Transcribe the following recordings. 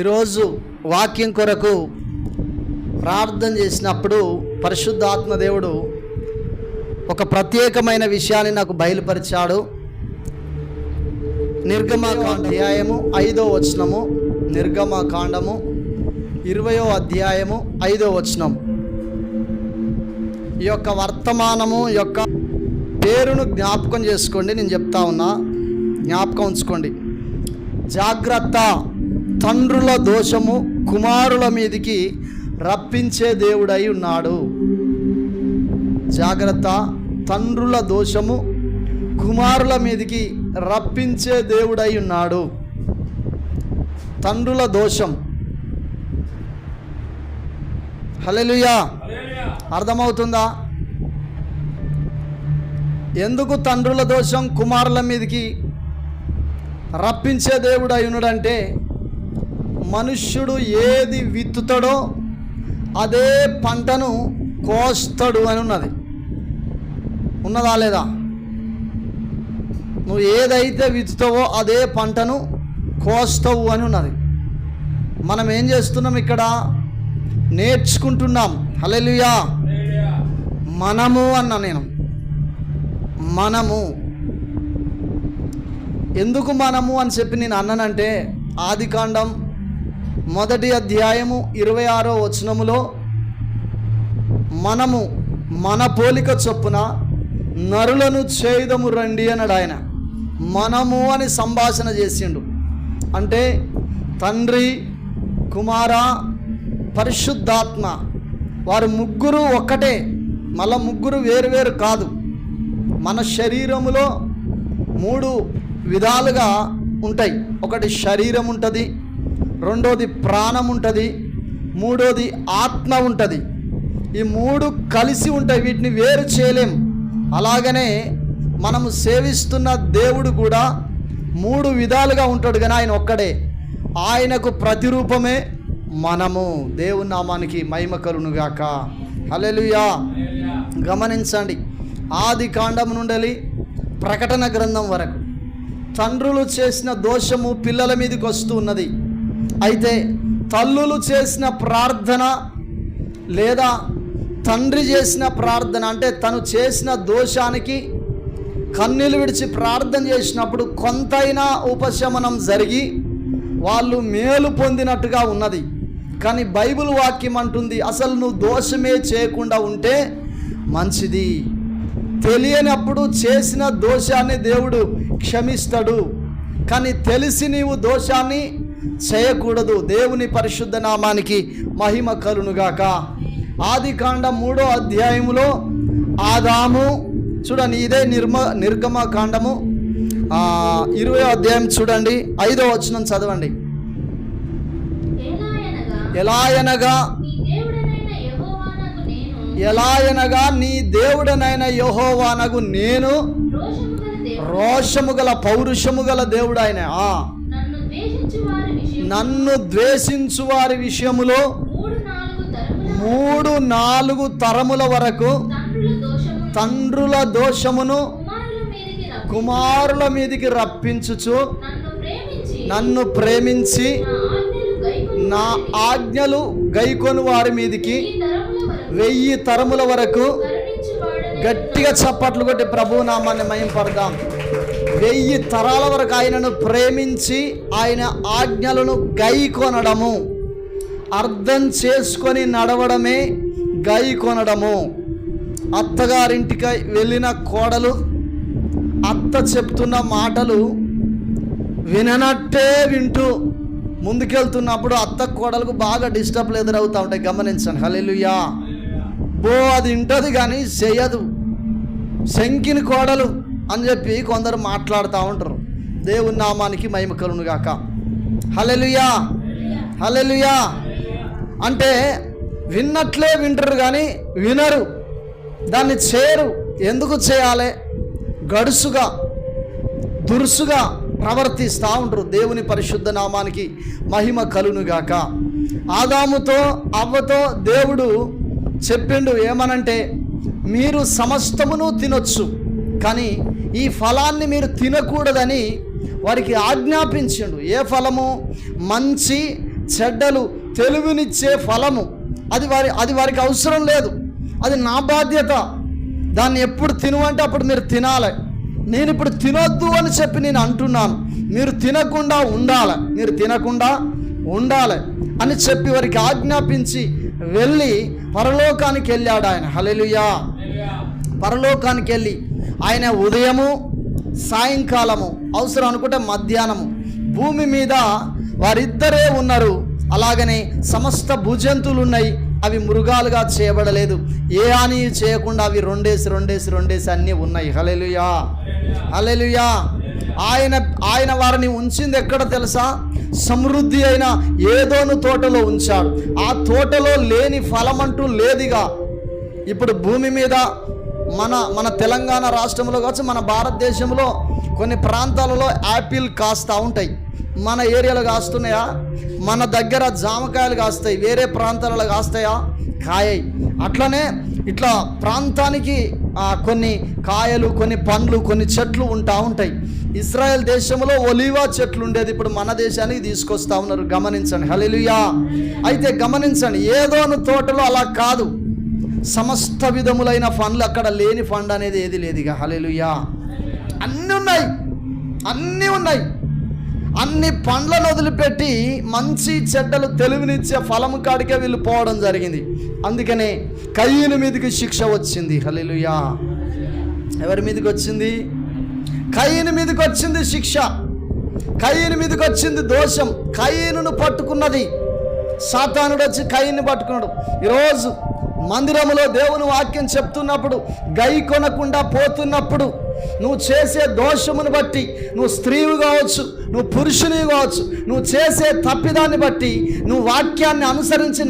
ఈరోజు వాక్యం కొరకు ప్రార్థన చేసినప్పుడు పరిశుద్ధాత్మ దేవుడు ఒక ప్రత్యేకమైన విషయాన్ని నాకు బయలుపరిచాడు. నిర్గమకాండ అధ్యాయము 5వ వచనము, నిర్గమకాండము 20వ అధ్యాయము 5వ వచనం. ఈ యొక్క వర్తమానము యొక్క పేరును జ్ఞాపకం చేసుకోండి. నేను చెప్తా ఉన్నా, జ్ఞాపకం ఉంచుకోండి. జాగ్రత్త, తండ్రుల దోషము కుమారుల మీదికి రప్పించే దేవుడై ఉన్నాడు. జాగ్రత్త, తండ్రుల దోషము కుమారుల మీదికి రప్పించే దేవుడై ఉన్నాడు. తండ్రుల దోషం. హల్లెలూయా. అర్థమవుతుందా? ఎందుకు తండ్రుల దోషం కుమారుల మీదికి రప్పించే దేవుడు అయి ఉన్నాడంటే, మనుష్యుడు ఏది విత్తుతాడో అదే పంటను కోస్తాడు అని ఉన్నదా లేదా? నువ్వు ఏదైతే విత్తుతావో అదే పంటను కోస్తావు అని ఉన్నది. మనం ఏం చేస్తున్నాం? ఇక్కడ నేర్చుకుంటున్నాం. హల్లెలూయా. మనము అన్నా నేను. మనము ఎందుకు మనము అని చెప్పి నేను అన్నానంటే, ఆదికాండం 1వ అధ్యాయము 26వ వచనములో మనము మన పోలిక చొప్పున నరులను చేయుదము రండి అన్నాడు ఆయన. మనము అని సంభాషణ చేసిండు. అంటే తండ్రి, కుమార, పరిశుద్ధాత్మ వారు ముగ్గురు ఒక్కటే. మళ్ళా ముగ్గురు వేరు కాదు. మన శరీరములో 3 విధాలుగా ఉంటాయి. ఒకటి శరీరం ఉంటుంది, రెండోది ప్రాణం ఉంటుంది, మూడోది ఆత్మ ఉంటుంది. ఈ 3 కలిసి ఉంటాయి. వీటిని వేరు చేయలేం. అలాగనే మనము సేవిస్తున్న దేవుడు కూడా 3 విధాలుగా ఉంటాడు, కానీ ఆయన ఒక్కడే. ఆయనకు ప్రతిరూపమే మనము. దేవుని నామానికి మహిమ కలుగునుగాక. హల్లెలూయా. గమనించండి, ఆది కాండం నుండి ప్రకటన గ్రంథం వరకు తండ్రులు చేసిన దోషము పిల్లల మీదకి వస్తూ ఉన్నది. అయితే తల్లులు చేసిన ప్రార్థన లేదా తండ్రి చేసిన ప్రార్థన, అంటే తను చేసిన దోషానికి కన్నీళ్ళు విడిచి ప్రార్థన చేసినప్పుడు కొంతైనా ఉపశమనం జరిగి వాళ్ళు మేలు పొందినట్టుగా ఉన్నది. కానీ బైబిల్ వాక్యం అంటుంది, అసలు నువ్వు దోషమే చేయకుండా ఉంటే మంచిది. తెలియనప్పుడు చేసిన దోషాన్ని దేవుడు క్షమిస్తాడు, కానీ తెలిసి నీవు దోషాన్ని చేయకూడదు. దేవుని పరిశుద్ధ నామానికి మహిమ కలుగునుగాక. ఆదికాండం 3వ అధ్యాయములో ఆదాము, చూడండి, ఇదే నిర్గమకాండము 20వ అధ్యాయం చూడండి, 5వ వచనం చదవండి. ఎలా అనగా నీ దేవుడనైన యెహోవానగు నేను రోషము గల పౌరుషము గల దేవుడు ఆయన. నన్ను ద్వేషించు వారి విషయములో 3-4 తరముల వరకు తండ్రుల దోషమును కుమారుల మీదికి రప్పించుచు నన్ను ప్రేమించి నా ఆజ్ఞలు గైకొని వారి మీదికి 1000 తరముల వరకు. గట్టిగా చప్పట్లు కొట్టి ప్రభువు నామాన్ని మహిమపడదాం. 1000 తరాల వరకు ఆయనను ప్రేమించి ఆయన ఆజ్ఞలను గైకొనడము, అర్థం చేసుకొని నడవడమే గైకొనడము. అత్తగారింటికి వెళ్ళిన కోడలు అత్త చెప్తున్న మాటలు విననట్టే వింటూ ముందుకెళ్తున్నప్పుడు అత్త కోడలకు బాగా డిస్టర్బ్లు ఎదురవుతూ ఉంటాయి. గమనించండి. హల్లెలూయా. అది వింటది కానీ చేయదు. శంకిని కోడలు అని చెప్పి కొందరు మాట్లాడుతూ ఉంటారు. దేవుని నామానికి మహిమ కలుగునుగాక. హల్లెలూయా. హల్లెలూయా. అంటే విన్నట్లే వింటారు కానీ వినరు, దాన్ని చేయరు. ఎందుకు చేయాలి? గడుసుగా దురుసుగా ప్రవర్తిస్తూ ఉంటారు. దేవుని పరిశుద్ధ నామానికి మహిమ కలుగునుగాక. ఆదాముతో అవ్వతో దేవుడు చెప్పిండు ఏమనంటే, మీరు సమస్తమును తినొచ్చు, కానీ ఈ ఫలాన్ని మీరు తినకూడదని వారికి ఆజ్ఞాపించిండు. ఏ ఫలము? మంచి చెడ్డలు తెలివినిచ్చే ఫలము. అది వారికి అవసరం లేదు. అది నా బాధ్యత. దాన్ని ఎప్పుడు తినవంటే అప్పుడు మీరు తినాలి. నేను ఇప్పుడు తినొద్దు అని చెప్పి నేను అంటున్నాను. మీరు తినకుండా ఉండాలి అని చెప్పి వారికి ఆజ్ఞాపించి వెళ్ళి పరలోకానికి వెళ్ళాడు ఆయన. హల్లెలూయా. పరలోకానికి వెళ్ళి ఆయన ఉదయము సాయంకాలము, అవసరం అనుకుంటే మధ్యాహ్నము భూమి మీద వారిద్దరే ఉన్నారు. అలాగనే సమస్త భూజంతువులు ఉన్నాయి. అవి మృగాలుగా చేయబడలేదు. ఏ హాని చేయకుండా అవి రెండేసి అన్నీ ఉన్నాయి. హల్లెలూయా, హల్లెలూయా. ఆయన వారిని ఉంచింది ఎక్కడ తెలుసా? సమృద్ధి అయిన ఏదోను తోటలో ఉంచాడు. ఆ తోటలో లేని ఫలం అంటూ లేదుగా. ఇప్పుడు భూమి మీద మన తెలంగాణ రాష్ట్రంలో కావచ్చు, మన భారతదేశంలో కొన్ని ప్రాంతాలలో యాపిల్ కాస్తూ ఉంటాయి. మన ఏరియాలో కాస్తున్నాయా? మన దగ్గర జామకాయలు కాస్తాయి, వేరే ప్రాంతాలలో కాస్తాయా? కాయయి. అట్లనే ఇట్లా ప్రాంతానికి కొన్ని కాయలు, కొన్ని పండ్లు, కొన్ని చెట్లు ఉంటాయి. ఇజ్రాయెల్ దేశంలో ఒలీవా చెట్లు ఉండేది, ఇప్పుడు మన దేశానికి తీసుకొస్తా ఉన్నారు. గమనించండి. హల్లెలూయా. అయితే గమనించండి, ఏదోను తోటలో అలా కాదు. సమస్త విధములైన పండ్లు, అక్కడ లేని పండు అనేది ఏది లేదుగా. హల్లెలూయా. అన్నీ ఉన్నాయి. అన్ని పండ్లను వదిలిపెట్టి మంచి చెడ్డలు తెలివినిచ్చే ఫలము కాడికే వీళ్ళు పోవడం జరిగింది. అందుకనే కయీను మీదకి శిక్ష వచ్చింది. హల్లెలూయా. ఎవరి మీదకి వచ్చింది? కయీను మీదకి వచ్చింది శిక్ష. కయీను మీదకి వచ్చింది దోషం. కయీనును పట్టుకున్నది సాతానుడు. వచ్చి కయీన్ని పట్టుకున్నాడు. ఈరోజు మందిరములో దేవుని వాక్యం చెప్తున్నప్పుడు గై కొనకుండా పోతున్నప్పుడు నువ్వు చేసే దోషమును బట్టి, నువ్వు స్త్రీవి కావచ్చు, నువ్వు పురుషునివి కావచ్చు, నువ్వు చేసే తప్పిదాన్ని బట్టి, నువ్వు వాక్యాన్ని అనుసరించి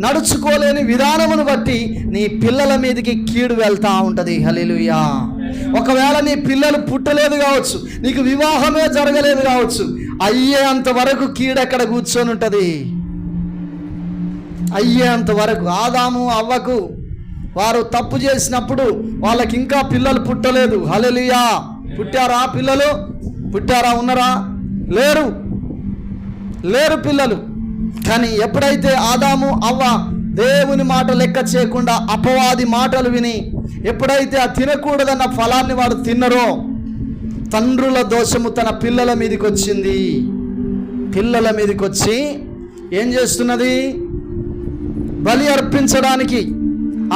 నడుచుకోలేని విధానమును బట్టి నీ పిల్లల మీదకి కీడు వెళ్తూ ఉంటుంది. హల్లెలూయా. ఒకవేళ నీ పిల్లలు పుట్టలేదు కావచ్చు, నీకు వివాహమే జరగలేదు కావచ్చు, అయ్యేంత వరకు కీడు ఎక్కడ కూర్చొని ఉంటుంది. అయ్యేంత వరకు. ఆదాము అవ్వకు వారు తప్పు చేసినప్పుడు వాళ్ళకి ఇంకా పిల్లలు పుట్టలేదు. హల్లెలూయా. పుట్టారా పిల్లలు? పుట్టారా? ఉన్నారా? లేరు పిల్లలు. కానీ ఎప్పుడైతే ఆదాము అవ్వ దేవుని మాట లెక్క చేయకుండా అపవాది మాటలు విని ఎప్పుడైతే ఆ తినకూడదన్న ఫలాన్ని వాడు తిన్నరో, తండ్రుల దోషము తన పిల్లల మీదకి వచ్చింది. పిల్లల మీదకి వచ్చి ఏం చేస్తున్నది? బలి అర్పించడానికి,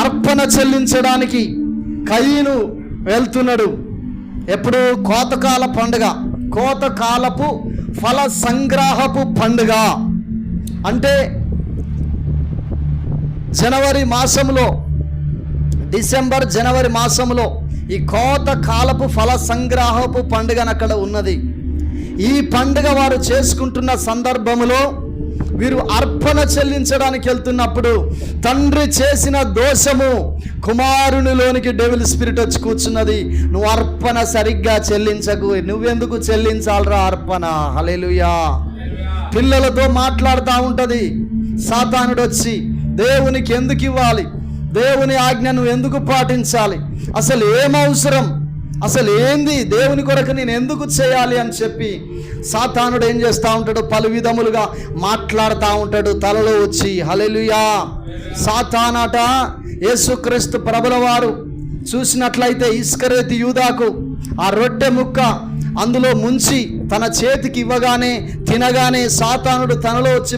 అర్పణ చెల్లించడానికి కయీను వెళ్తున్నాడు. ఎప్పుడు? కోతకాల పండుగ, కోతకాలపు ఫల సంగ్రహపు పండుగ. అంటే డిసెంబర్ జనవరి మాసంలో ఈ కోతకాలపు ఫల సంగ్రహపు పండుగను అక్కడ ఉన్నది. ఈ పండుగ వారు చేసుకుంటున్న సందర్భంలో వీరు అర్పణ చెల్లించడానికి వెళ్తున్నప్పుడు తండ్రి చేసిన దోషము కుమారునిలోనికి డెవిల్ స్పిరిట్ వచ్చి కూర్చున్నది. నువ్వు అర్పణ సరిగ్గా చెల్లించకు, నువ్వెందుకు చెల్లించాలరా అర్పణ? హల్లెలూయా. పిల్లలతో మాట్లాడుతూ ఉంటుంది సాతానుడు వచ్చి, దేవునికి ఎందుకు ఇవ్వాలి? దేవుని ఆజ్ఞ నువ్వు ఎందుకు పాటించాలి? అసలు ఏం అవసరం? అసలు ఏంది? దేవుని కొరకు నేను ఎందుకు చేయాలి అని చెప్పి సాతానుడు ఏం చేస్తూ ఉంటాడు? పలు విధములుగా మాట్లాడుతూ ఉంటాడు తలలో వచ్చి. హల్లెలూయా. సాతానట యేసుక్రీస్తు ప్రభుల వారు చూసినట్లయితే ఇస్కరేతు యూదాకు ఆ రొట్టె ముక్క అందులో ముంచి తన చేతికి ఇవ్వగానే తినగానే సాతానుడు తనలో వచ్చి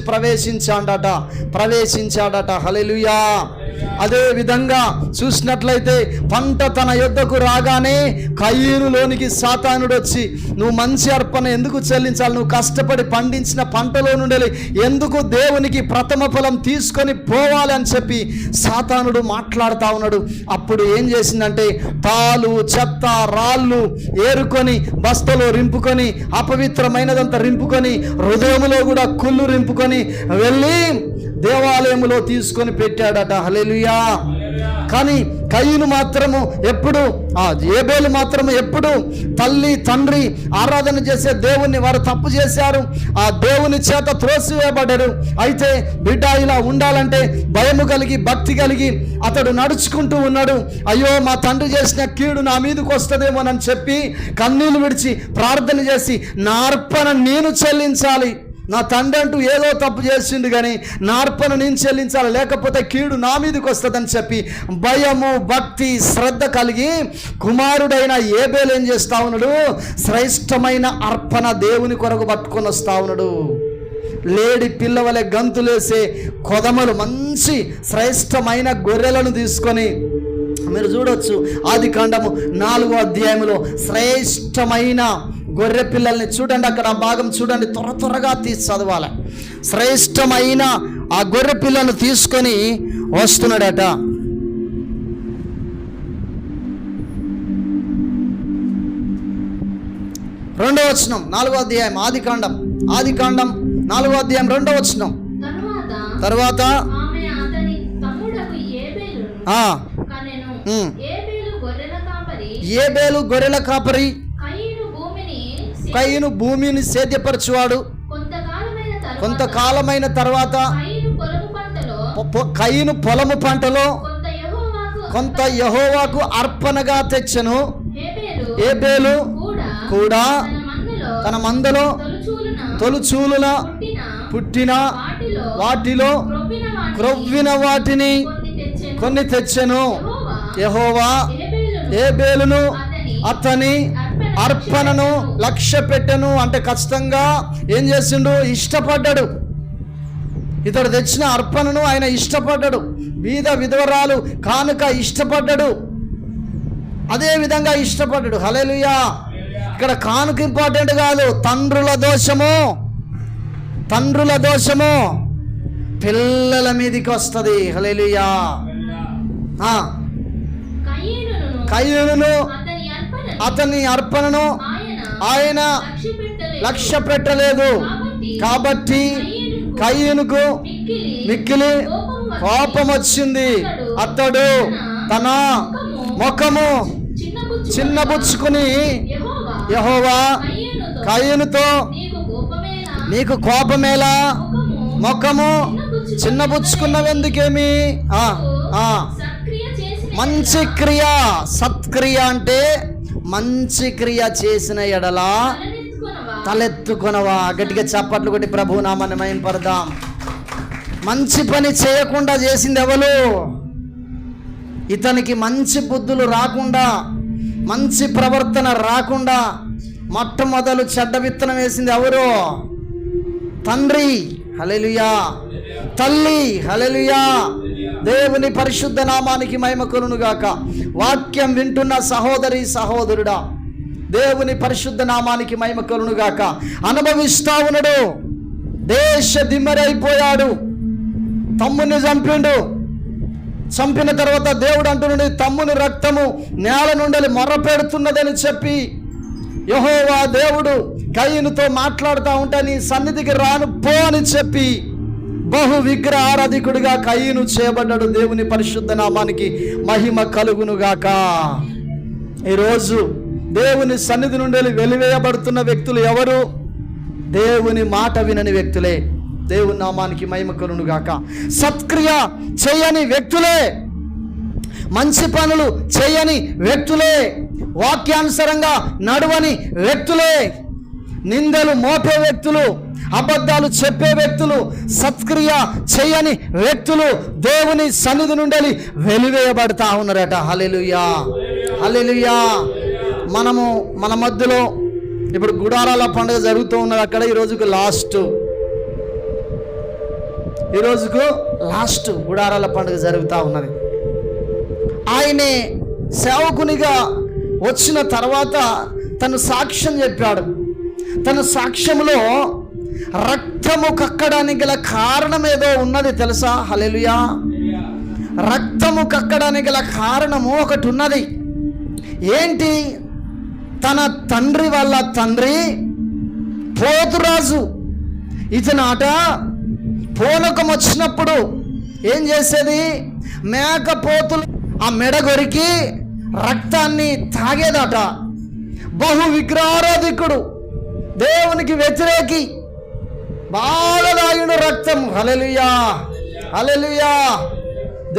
ప్రవేశించాడట. హల్లెలూయా. అదే విధంగా చూసినట్లయితే పంట తన యొద్దకు రాగానే కయీనులోనికి సాతానుడు వచ్చి, నువ్వు మంచి అర్పణ ఎందుకు చెల్లించాలి? నువ్వు కష్టపడి పండించిన పంటలో నుండి ఎందుకు దేవునికి ప్రథమ ఫలం తీసుకొని పోవాలి అని చెప్పి సాతానుడు మాట్లాడుతూ ఉన్నాడు. అప్పుడు ఏం చేసిందంటే తాలు, చెత్త, రాళ్ళు ఏరుకొని బస్తలో రింపుకొని, అపవిత్రమైనదంతా రింపుకొని, హృదయములో కూడా కుళ్ళు రింపుకొని వెళ్ళి దేవాలయములో తీసుకొని పెట్టాడట. హల్లెలూయా. కానీ కయీను మాత్రము ఎప్పుడు, ఏబేలు మాత్రము ఎప్పుడు తల్లి తండ్రి ఆరాధన చేసే దేవుణ్ణి వారు తప్పు చేశారు, ఆ దేవుని చేత త్రోసివేయబడ్డారు. అయితే బిడ్డ ఇలా ఉండాలంటే భయము కలిగి భక్తి కలిగి అతడు నడుచుకుంటూ ఉన్నాడు. అయ్యో మా తండ్రి చేసిన కీడు నా మీదకి వస్తుందేమోనని చెప్పి కన్నీళ్లు విడిచి ప్రార్థన చేసి నా అర్పణ నేను చెల్లించాలి, నా తండ్రి అంటూ ఏదో తప్పు చేసిండు కానీ నా అర్పణ నేను చెల్లించాలి, లేకపోతే కీడు నా మీదకి వస్తుందని చెప్పి భయము, భక్తి, శ్రద్ధ కలిగి కుమారుడైన ఏబేలు ఏం చేస్తా ఉన్నాడు? శ్రేష్టమైన అర్పణ దేవుని కొరకు పట్టుకొని వస్తా ఉన్నాడు. లేడి పిల్లవలే గంతులేసే కొదమలు, మంచి శ్రేష్టమైన గొర్రెలను తీసుకొని, మీరు చూడొచ్చు ఆదికాండము 4వ అధ్యాయంలో శ్రేష్టమైన గొర్రె పిల్లల్ని చూడండి, అక్కడ ఆ భాగం చూడండి, త్వరగా తీసి చదవాలి. శ్రేష్టమైన ఆ గొర్రె పిల్లను తీసుకొని వస్తున్నాడట. రెండవ వచనం 4వ అధ్యాయం ఆదికాండం 4వ అధ్యాయం 2వ వచనం. తర్వాత ఏబేలు గొర్రెల కాపరి, కయీను భూమిని సేద్యపరచువాడు. కొంతకాలమైన తర్వాత కయీను పొలము పంటలో కొంత యెహోవాకు అర్పణగా తెచ్చెను. ఏబేలు కూడా తన మందలో తొలుచూలున పుట్టిన వాటిలో క్రొవ్విన వాటిని కొన్ని తెచ్చెను. యెహోవా ఏబేలును అతని అర్పణను లక్ష్య పెట్టెను. అంటే ఖచ్చితంగా ఏం చేసిండు? ఇష్టపడ్డాడు. ఇతడు తెచ్చిన అర్పణను ఆయన ఇష్టపడ్డాడు. బీద విధవరాలు కానుక ఇష్టపడ్డాడు, అదే విధంగా ఇష్టపడ్డాడు. హల్లెలూయా. ఇక్కడ కానుక ఇంపార్టెంట్ కాదు, తండ్రుల దోషము పిల్లల మీదకి వస్తుంది. హల్లెలూయా. కయీనును అతని అర్పణను ఆయన లక్ష్య పెట్టలేదు కాబట్టి కయీనుకు మిక్కిలి కోపం వచ్చింది. అతడు తన ముఖము చిన్నబుచ్చుకుని యెహోవా కయీనుతో, నీకు కోపమేలా, ముఖము చిన్నబుచ్చుకున్నవెందుకేమి? మంచి క్రియ, సత్క్రియ అంటే మంచి క్రియ చేసిన ఎడలా తలెత్తుకొనవా. గట్టిగా చప్పట్లు కొట్టి ప్రభువు నామాన్ని మహిమపడదాం. మంచి పని చేయకుండా చేసింది ఎవరు? ఇతనికి మంచి బుద్ధులు రాకుండా, మంచి ప్రవర్తన రాకుండా మొట్టమొదలు చెడ్డ విత్తనం వేసింది ఎవరు? తండ్రి. హల్లెలూయా. తల్లి. హల్లెలూయా. దేవుని పరిశుద్ధ నామానికి మహిమ కలుగును గాక. వాక్యం వింటున్న సహోదరి సహోదరుడా, దేవుని పరిశుద్ధ నామానికి మహిమ కలుగును గాక. అనుభవిస్తా ఉన్నాడు, దేశ దిమ్మరైపోయాడు, తమ్ముని చంపిన తర్వాత దేవుడు అంటున్నాడు, తమ్ముని రక్తము నేల నుండి మొర్ర పెడుతున్నదని చెప్పి యెహోవా దేవుడు కయీనుతో మాట్లాడుతూ ఉంటే, నీ సన్నిధికి రాను పో అని చెప్పి బహు విగ్రహ ఆరాధికుడిగా కయీను చేయబడ్డాడు. దేవుని పరిశుద్ధ నామానికి మహిమ కలుగునుగాక. ఈరోజు దేవుని సన్నిధి నుండి వెలివేయబడుతున్న వ్యక్తులు ఎవరు? దేవుని మాట వినని వ్యక్తులే. దేవుని నామానికి మహిమ కలుగునుగాక. సత్క్రియ చేయని వ్యక్తులే, మంచి పనులు చేయని వ్యక్తులే, వాక్యానుసారంగా నడవని వ్యక్తులే, నిందలు మోపే వ్యక్తులు, అబద్ధాలు చెప్పే వ్యక్తులు, సత్క్రియ చేయని వ్యక్తులు దేవుని సన్నిధి నుండి వెలివేయబడతా ఉన్నారట. హల్లెలూయా. హల్లెలూయా. మన మధ్యలో ఇప్పుడు గుడారాల పండుగ జరుగుతూ ఉన్నది. అక్కడ ఈరోజుకు లాస్ట్ గుడారాల పండుగ జరుగుతూ ఉన్నది. ఆయనే సేవకునిగా వచ్చిన తర్వాత తను సాక్ష్యం చెప్పాడు. తన సాక్ష్యంలో రక్తము కక్కడానికి గల కారణం ఏదో ఉన్నది తెలుసా? హల్లెలూయా. రక్తము కక్కడానికి గల కారణము ఒకటి ఉన్నది. ఏంటి? తన తండ్రి వాళ్ళ తండ్రి పోతురాజు. ఇతనాట పూనకం వచ్చినప్పుడు ఏం చేసేది? మేకపోతులు ఆ మెడగొరికి రక్తాన్ని తాగేదట. బహు విగ్రహారాధికుడు, దేవునికి వ్యతిరేకి, బాగా తాగిన రక్తం. హల్లెలూయా. హల్లెలూయా.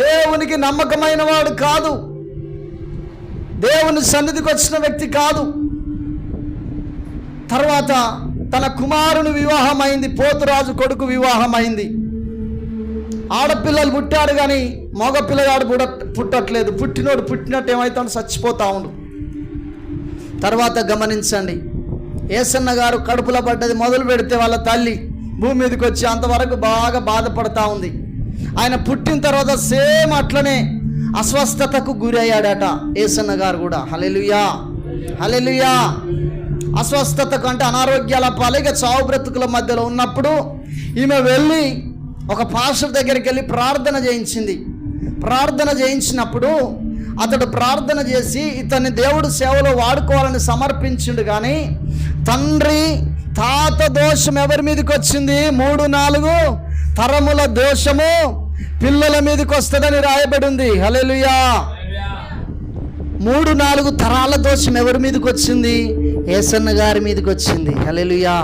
దేవునికి నమ్మకమైన వాడు కాదు, దేవుని సన్నిధికి వచ్చిన వ్యక్తి కాదు. తర్వాత తన కుమారుని వివాహమైంది, పోతురాజు కొడుకు వివాహమైంది. ఆడపిల్లలు పుట్టాడు కానీ మగ పిల్లగాడు పుట్టట్లేదు. పుట్టినోడు పుట్టినట్టు ఏమవుతాడు, చచ్చిపోతా ఉండు. తర్వాత గమనించండి, ఏసన్న గారు కడుపులో పడ్డది మొదలు పెడితే వాళ్ళ తల్లి భూమి మీదకి వచ్చి అంతవరకు బాగా బాధపడతా ఉంది. ఆయన పుట్టిన తర్వాత సేమ్ అట్లనే అస్వస్థతకు గురి అయ్యాడట ఏసన్న గారు కూడా. హల్లెలూయా, హల్లెలూయా. అస్వస్థతకు అంటే అనారోగ్యాల పాలిగా చావు బ్రతుకుల మధ్యలో ఉన్నప్పుడు ఈమె వెళ్ళి ఒక పాస్టర్ దగ్గరికి వెళ్ళి ప్రార్థన చేయించింది. ప్రార్థన చేయించినప్పుడు అతడు ప్రార్థన చేసి ఇతన్ని దేవుడు సేవలో వాడుకోవాలని సమర్పించిండు. కానీ తండ్రి తాత దోషం ఎవరి మీదకి వచ్చింది? 3-4 తరముల దోషము పిల్లల మీదకి వస్తుందని రాయబడి ఉంది. హల్లెలూయా. 3-4 తరాల దోషం ఎవరి మీదకి వచ్చింది? ఏసన్న గారి మీదకి వచ్చింది. హల్లెలూయా.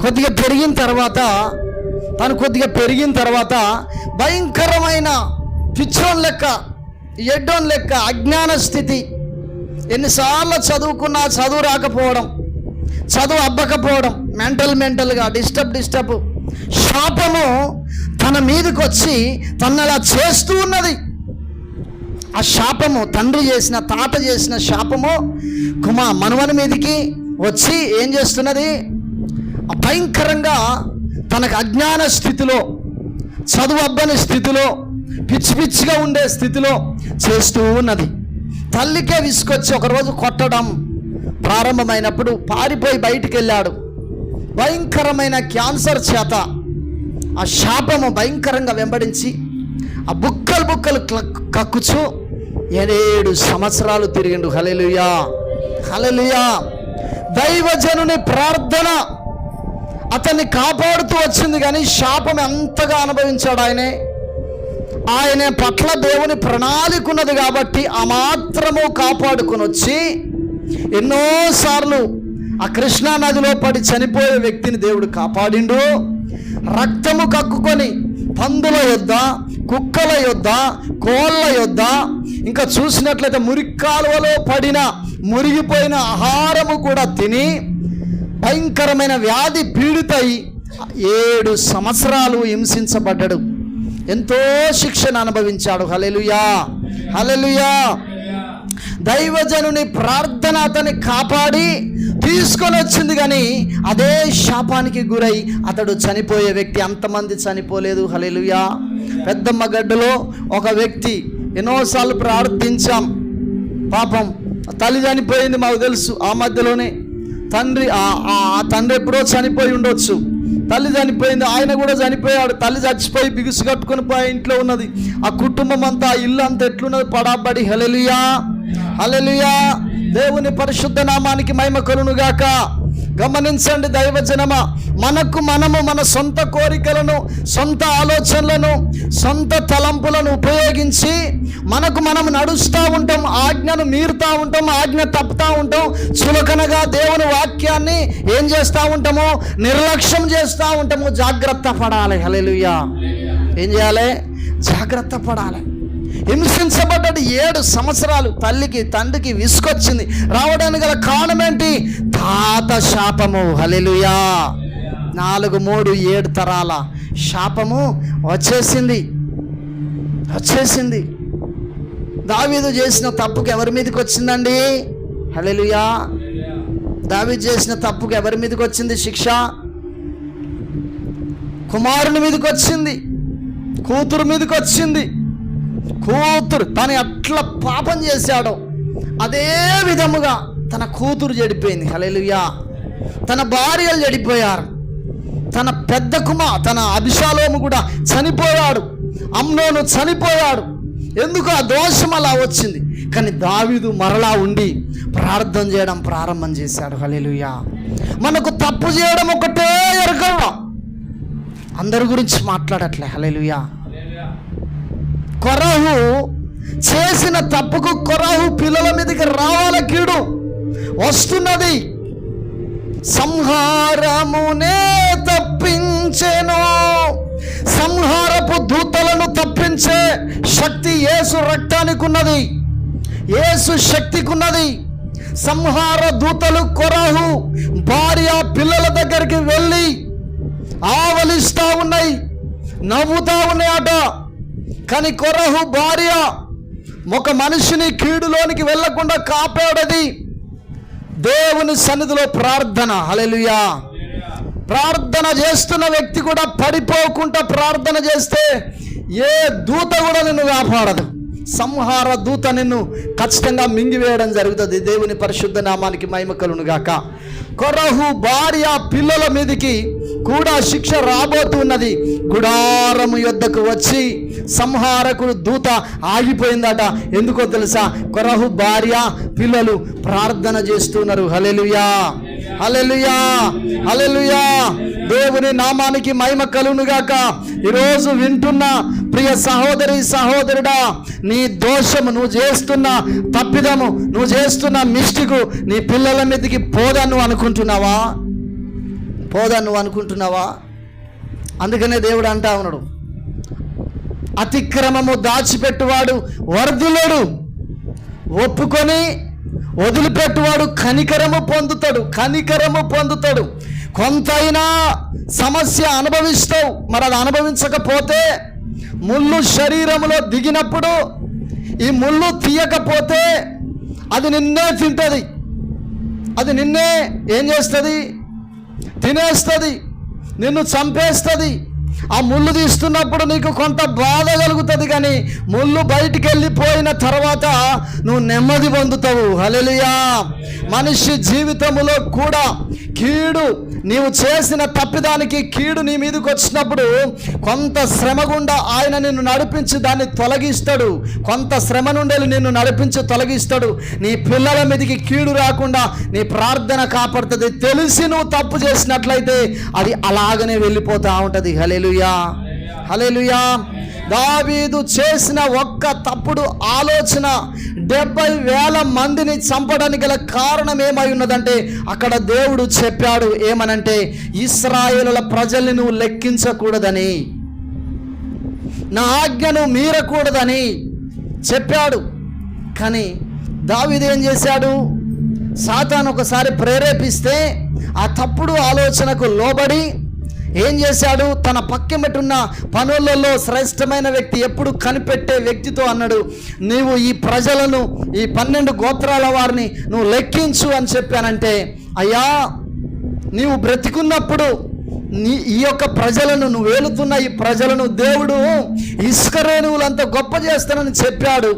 కొద్దిగా పెరిగిన తర్వాత భయంకరమైన పిచ్చోన్ లెక్క, ఎడ్డోన్ లెక్క, అజ్ఞాన స్థితి. ఎన్నిసార్లు చదువుకున్నా చదువు రాకపోవడం, చదువు అబ్బకపోవడం, మెంటల్గా డిస్టర్బ్ శాపము తన మీదకి వచ్చి తను అలా చేస్తూ ఉన్నది. ఆ శాపము తండ్రి చేసిన, తాత చేసిన శాపము మనవని మీదకి వచ్చి ఏం చేస్తున్నది? భయంకరంగా తనకు అజ్ఞాన స్థితిలో, చదువు అబ్బని స్థితిలో, పిచ్చిగా ఉండే స్థితిలో చేస్తూ ఉన్నది. తల్లికే విసుకొచ్చి ఒకరోజు కొట్టడం ప్రారంభమైనప్పుడు పారిపోయి బయటికి వెళ్ళాడు. భయంకరమైన క్యాన్సర్ చేత ఆ శాపము భయంకరంగా వెంబడించి ఆ బుక్కలు కక్కుచు 7 సంవత్సరాలు తిరిగిండు. హల్లెలూయా, హల్లెలూయా. దైవజనుని ప్రార్థన అతన్ని కాపాడుతూ వచ్చింది, కానీ శాపం ఎంతగా అనుభవించాడు ఆయన పట్ల దేవుని ప్రణాళిక ఉన్నది కాబట్టి ఆ మాత్రము కాపాడుకొని వచ్చి ఎన్నోసార్లు ఆ కృష్ణా నదిలో పడి చనిపోయే వ్యక్తిని దేవుడు కాపాడిండు. రక్తము కక్కుకొని పందుల యొద్ద, కుక్కల యొద్ద, కోళ్ళ యొద్ద, ఇంకా చూసినట్లయితే మురికాలువలో పడిన మురిగిపోయిన ఆహారము కూడా తిని భయంకరమైన వ్యాధి పీడితై 7 సంవత్సరాలు హింసించబడ్డాడు. ఎంతో శిక్షణ అనుభవించాడు. హల్లెలూయా, హల్లెలూయా. దైవజనుని ప్రార్థన అతన్ని కాపాడి తీసుకొని వచ్చింది, కానీ అదే శాపానికి గురై అతడు చనిపోయే వ్యక్తి. అంతమంది చనిపోలేదు. హల్లెలూయా. పెద్దమ్మ గడ్డలో ఒక వ్యక్తి, ఎన్నోసార్లు ప్రార్థించాం, పాపం తల్లి చనిపోయింది మాకు తెలుసు. ఆ మధ్యలోనే తండ్రి ఎప్పుడో చనిపోయి ఉండొచ్చు. తల్లి చనిపోయింది, ఆయన కూడా చనిపోయాడు. తల్లి చచ్చిపోయి బిగుసు కట్టుకొని పోయి ఇంట్లో ఉన్నది. ఆ కుటుంబం అంతా, ఆ ఇల్లు అంతా ఎట్లున్నది? పడాబడి. హల్లెలూయా, హల్లెలూయా. దేవుని పరిశుద్ధ నామానికి మహిమ కలుగును గాక. గమనించండి దైవజనమా, మనము మన సొంత కోరికలను, సొంత ఆలోచనలను, సొంత తలంపులను ఉపయోగించి మనం నడుస్తూ ఉంటాం, ఆజ్ఞను మీరుతూ ఉంటాం, ఆజ్ఞ తప్పుతూ ఉంటాం. చులకనగా దేవుని వాక్యాన్ని ఏం చేస్తూ ఉంటాము? నిర్లక్ష్యం చేస్తూ ఉంటాము. జాగ్రత్త పడాలి. హల్లెలూయా. ఏం చేయాలి? జాగ్రత్త పడాలి. హింసించబడ్డాడు 7 సంవత్సరాలు. తల్లికి తండ్రికి విసుకొచ్చింది. రావడానికి గల కారణం ఏంటి? తాత శాపము. హల్లెలూయా. 4, 3, 7 తరాల శాపము వచ్చేసింది. దావీదు చేసిన తప్పుకి ఎవరి మీదకి వచ్చిందండి? హల్లెలూయా. దావీదు చేసిన తప్పుకి ఎవరి మీదకి వచ్చింది శిక్ష? కుమారుని మీదకి వచ్చింది, కూతురు మీదకి వచ్చింది. కూతురు తను అట్లా పాపం చేశాడో అదే విధముగా తన కూతురు చెడిపోయింది. హల్లెలూయా. తన భార్యలు చెడిపోయారు. తన పెద్ద తన అభిషాలోము కూడా చనిపోయాడు. అమ్నోను చనిపోయాడు. ఎందుకు? ఆ దోషం అలా వచ్చింది. కానీ దావీదు మరలా ఉండి ప్రార్థన చేయడం ప్రారంభం చేశాడు. హల్లెలూయా. మనకు తప్పు చేయడం ఒకటే ఎరగవ, అందరి గురించి మాట్లాడట్లే. హల్లెలూయా. కొరహు చేసిన తప్పుకు కొరహు పిల్లల మీదకి రావాల కీడు వస్తున్నది. సంహారమునే తప్పించెను. సంహారపు దూతలను తప్పించే శక్తి యేసు రక్తానికి ఉన్నది, యేసు శక్తికి ఉన్నది. సంహార దూతలు కొరహు భార్య పిల్లల దగ్గరికి వెళ్ళి ఆవలిస్తా ఉన్నాయి, నవ్వుతా ఉన్నాయట. కానీ కొరహు భార్య ఒక మనిషిని కీడులోనికి వెళ్లకుండా కాపాడది దేవుని సన్నిధిలో ప్రార్థన. హల్లెలూయా. ప్రార్థన చేస్తున్న వ్యక్తి కూడా పడిపోకుండా ప్రార్థన చేస్తే ఏ దూత కూడా నిన్ను కాపాడదు. సంహార దూత నిన్ను ఖచ్చితంగా మింగివేయడం జరుగుతుంది. దేవుని పరిశుద్ధ నామానికి మహిమ కలుగును గాక. కొరహు భార్య పిల్లల మీదికి కూడా శిక్ష రాబోతున్నది. గుడారము యొద్దకు వచ్చి సంహారకుడు దూత ఆగిపోయిందట. ఎందుకో తెలుసా? కొరహు భార్య పిల్లలు ప్రార్థన చేస్తున్నారు. హల్లెలూయా, హల్లెలూయా, హల్లెలూయా. దేవుని నామానికి మహిమ కలుగును గాక. ఈరోజు వింటున్న ప్రియ సహోదరి సహోదరుడా, నీ దోషము, నువ్వు చేస్తున్న తప్పిదము, నువ్వు చేస్తున్న మిస్టేకు నీ పిల్లల మీదకి పోదను అనుకుంటున్నావా? పోదను అనుకుంటున్నావా? అందుకనే దేవుడు అంటా ఉన్నాడు, అతిక్రమము దాచిపెట్టువాడు వర్ధిల్లుడు, ఒప్పుకొని వదిలిపెట్టువాడు కనికరము పొందుతాడు. కనికరము పొందుతాడు. కొంతైనా సమస్య అనుభవిస్తావు. మరి అది అనుభవించకపోతే ముళ్ళు శరీరంలో దిగినప్పుడు ఈ ముళ్ళు తీయకపోతే అది నిన్నే తింటుంది. అది నిన్నే ఏం చేస్తుంది? తినేస్తుంది, నిన్ను చంపేస్తుంది. ఆ ముళ్ళు తీస్తున్నప్పుడు నీకు కొంత బాధ కలుగుతుంది, కానీ ముళ్ళు బయటికి వెళ్ళిపోయిన తర్వాత నువ్వు నెమ్మది పొందుతావు. హల్లెలూయా. మనిషి జీవితంలో కూడా కీడు, నీవు చేసిన తప్పిదానికి కీడు నీ మీదకి వచ్చినప్పుడు కొంత శ్రమ గుండా ఆయన నిన్ను నడిపించి దాన్ని తొలగిస్తాడు. కొంత శ్రమ నుండి నిన్ను నడిపించి తొలగిస్తాడు. నీ పిల్లల మీదకి కీడు రాకుండా నీ ప్రార్థన కాపాడుతుంది. తెలిసి నువ్వు తప్పు చేసినట్లయితే అది అలాగనే వెళ్ళిపోతూ ఉంటుంది. హల్లెలూయా, హల్లెలూయా. దావీదు చేసిన ఒక్క తప్పుడు ఆలోచన 70,000 మందిని చంపడానికి గల కారణం ఏమై ఉన్నదంటే, అక్కడ దేవుడు చెప్పాడు ఏమనంటే, ఇశ్రాయేలుల ప్రజల్ని నువ్వు లెక్కించకూడదని, నా ఆజ్ఞను మీరకూడదని చెప్పాడు. కానీ దావీదు ఏం చేశాడు? సాతాను ఒకసారి ప్రేరేపిస్తే ఆ తప్పుడు ఆలోచనకు లోబడి ఏం చేశాడు? తన పక్కమెట్టున్న పనులలో శ్రేష్టమైన వ్యక్తి, ఎప్పుడు కనిపెట్టే వ్యక్తితో అన్నాడు, నీవు ఈ ప్రజలను, ఈ 12 గోత్రాల వారిని నువ్వు లెక్కించు అని చెప్పానంటే, అయ్యా నీవు బ్రతికున్నప్పుడు ఈ యొక్క ప్రజలను, నువ్వు వేలుతున్న ఈ ప్రజలను దేవుడు ఇసుక రేణువులంత గొప్ప చేస్తానని చెప్పాడు.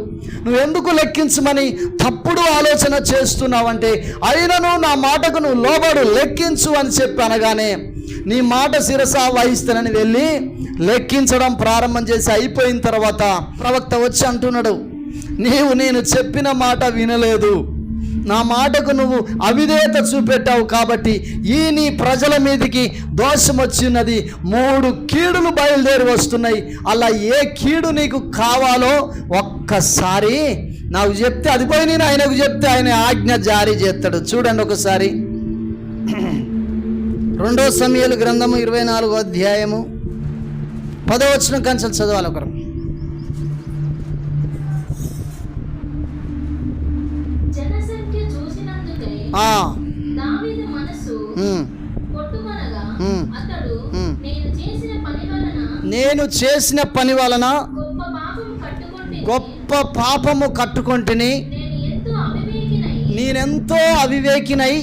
నువ్వెందుకు లెక్కించమని తప్పుడు ఆలోచన చేస్తున్నావంటే, అయినను నా మాటకు నువ్వు లోబడు, లెక్కించు అని చెప్పనగానే నీ మాట శిరస వహిస్తానని వెళ్ళి లెక్కించడం ప్రారంభం చేసి అయిపోయిన తర్వాత ప్రవక్త వచ్చి అంటున్నాడు, నేను చెప్పిన మాట వినలేదు, నా మాటకు నువ్వు అవిధేయత చూపెట్టావు కాబట్టి ఈ నీ ప్రజల మీదకి దోషం వచ్చినది. 3 కీడులు బయలుదేరి వస్తున్నాయి. అలా ఏ కీడు నీకు కావాలో ఒక్కసారి నాకు చెప్తే అది పోయి నేను ఆయనకు చెప్తే ఆయన ఆజ్ఞ జారీ చేస్తాడు. చూడండి ఒకసారి 2 సమూయేలు గ్రంథము 24వ అధ్యాయము 10వ వచనం కంచెలు చదవాలి ఒకరు. నేను చేసిన పని వలన గొప్ప పాపము కట్టుకొంటిని, నేనెంతో అవివేకినై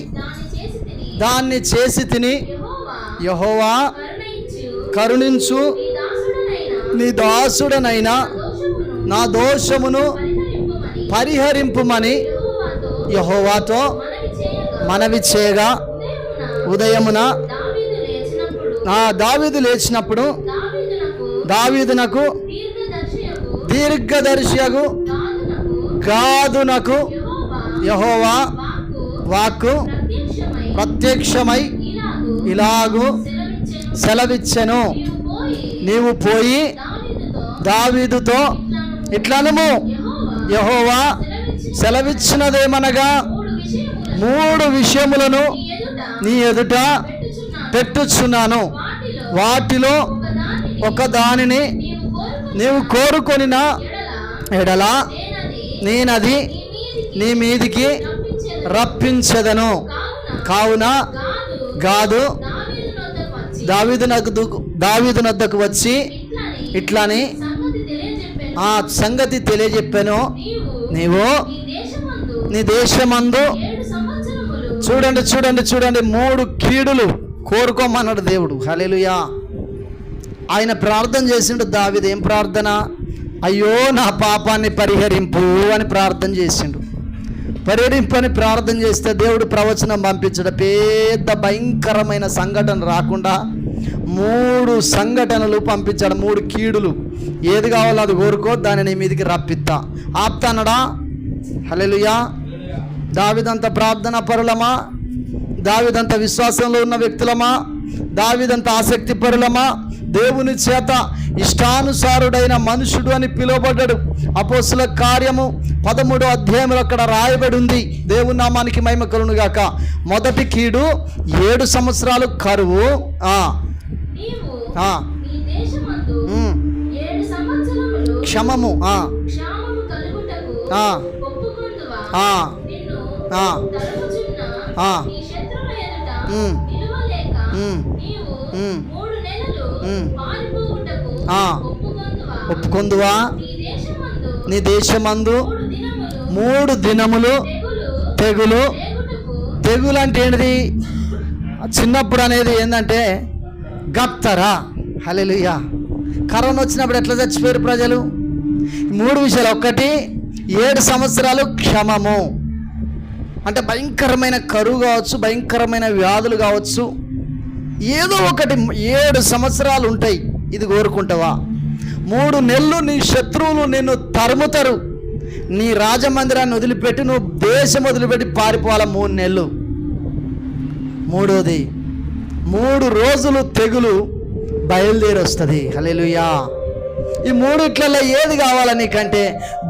దాన్ని చేసి తిని, యెహోవా కరుణించు, నీ దాసుడనైనా నా దోషమును పరిహరింపుమని యెహోవాతో మనవి చేయగా, ఉదయమున దావీదు లేచినప్పుడు దావీదునకు దీర్ఘదర్శియగు గాదునకు యెహోవా వాక్కు ప్రత్యక్షమై ఇలాగు సెలవిచ్చెను, నీవు పోయి దావీదుతో ఇట్లనుము, యెహోవా సెలవిచ్చినదేమనగా 3 విషయములను నీ ఎదుట పెట్టుచున్నాను, వాటిలో ఒక దానిని నీవు కోరుకొనిన ఎడల నేనది నీ మీదికి రప్పించెదను. కావున గాదు దావీదు నొద్దకు వచ్చి ఇట్లని ఆ సంగతి తెలియజెప్పాను. నీవు నీ దేశమందు చూడండి 3 కీడులు కోరుకోమన్నాడు దేవుడు. హల్లెలూయా. ఆయన ప్రార్థన చేసిండు. దావీదు ఏం ప్రార్థన? అయ్యో నా పాపాన్ని పరిహరింపు అని ప్రార్థన చేసిండు. పరిహరింపని ప్రార్థన చేస్తే దేవుడు ప్రవచనం పంపించడం, పెద్ద భయంకరమైన సంఘటన రాకుండా 3 సంఘటనలు పంపించాడు. 3 కీడులు. ఏది కావాలో అది కోరుకో, దాన్ని నీ మీదికి రప్పిస్తా. ఆప్తానడా? హల్లెలూయా. దావీదంత ప్రార్థన పరులమా? దావీదంత విశ్వాసంలో ఉన్న వ్యక్తులమా? దావీదంత ఆసక్తి పరులమా? దేవుని చేత ఇష్టానుసారుడైన మనుషుడు అని పిలువబడ్డాడు. అపోస్తుల కార్యము 13వ అధ్యాయంలో అక్కడ రాయబడి ఉంది. దేవుని నామానికి మహిమ కలుగును గాక. మొదటి కీడు 7 సంవత్సరాలు కరువు. క్షమము ఒప్పుకొందువా? నీ దేశమందు 3 దినములు తెగులు అంటే ఏంటిది? చిన్నప్పుడు అనేది ఏంటంటే గప్తరా. హల్లెలూయా. కరోనా వచ్చినప్పుడు ఎట్లా చచ్చిపోయారు ప్రజలు? 3 విషయాలు. 1, 7 సంవత్సరాలు క్షమము అంటే భయంకరమైన కరువు కావచ్చు, భయంకరమైన వ్యాధులు కావచ్చు, ఏదో ఒకటి 7 సంవత్సరాలు ఉంటాయి. ఇది కోరుకుంటావా? 3 నెలలు నీ శత్రువులు నిన్ను తరుముతారు. నీ రాజమందిరాన్ని వదిలిపెట్టి నువ్వు దేశం వదిలిపెట్టి పారిపోవాలా 3 నెలలు. 3వది 3 రోజులు తెగులు బయలుదేరి వస్తుంది. హల్లెలూయా. ఈ 3 ఏది కావాలా నీకంటే?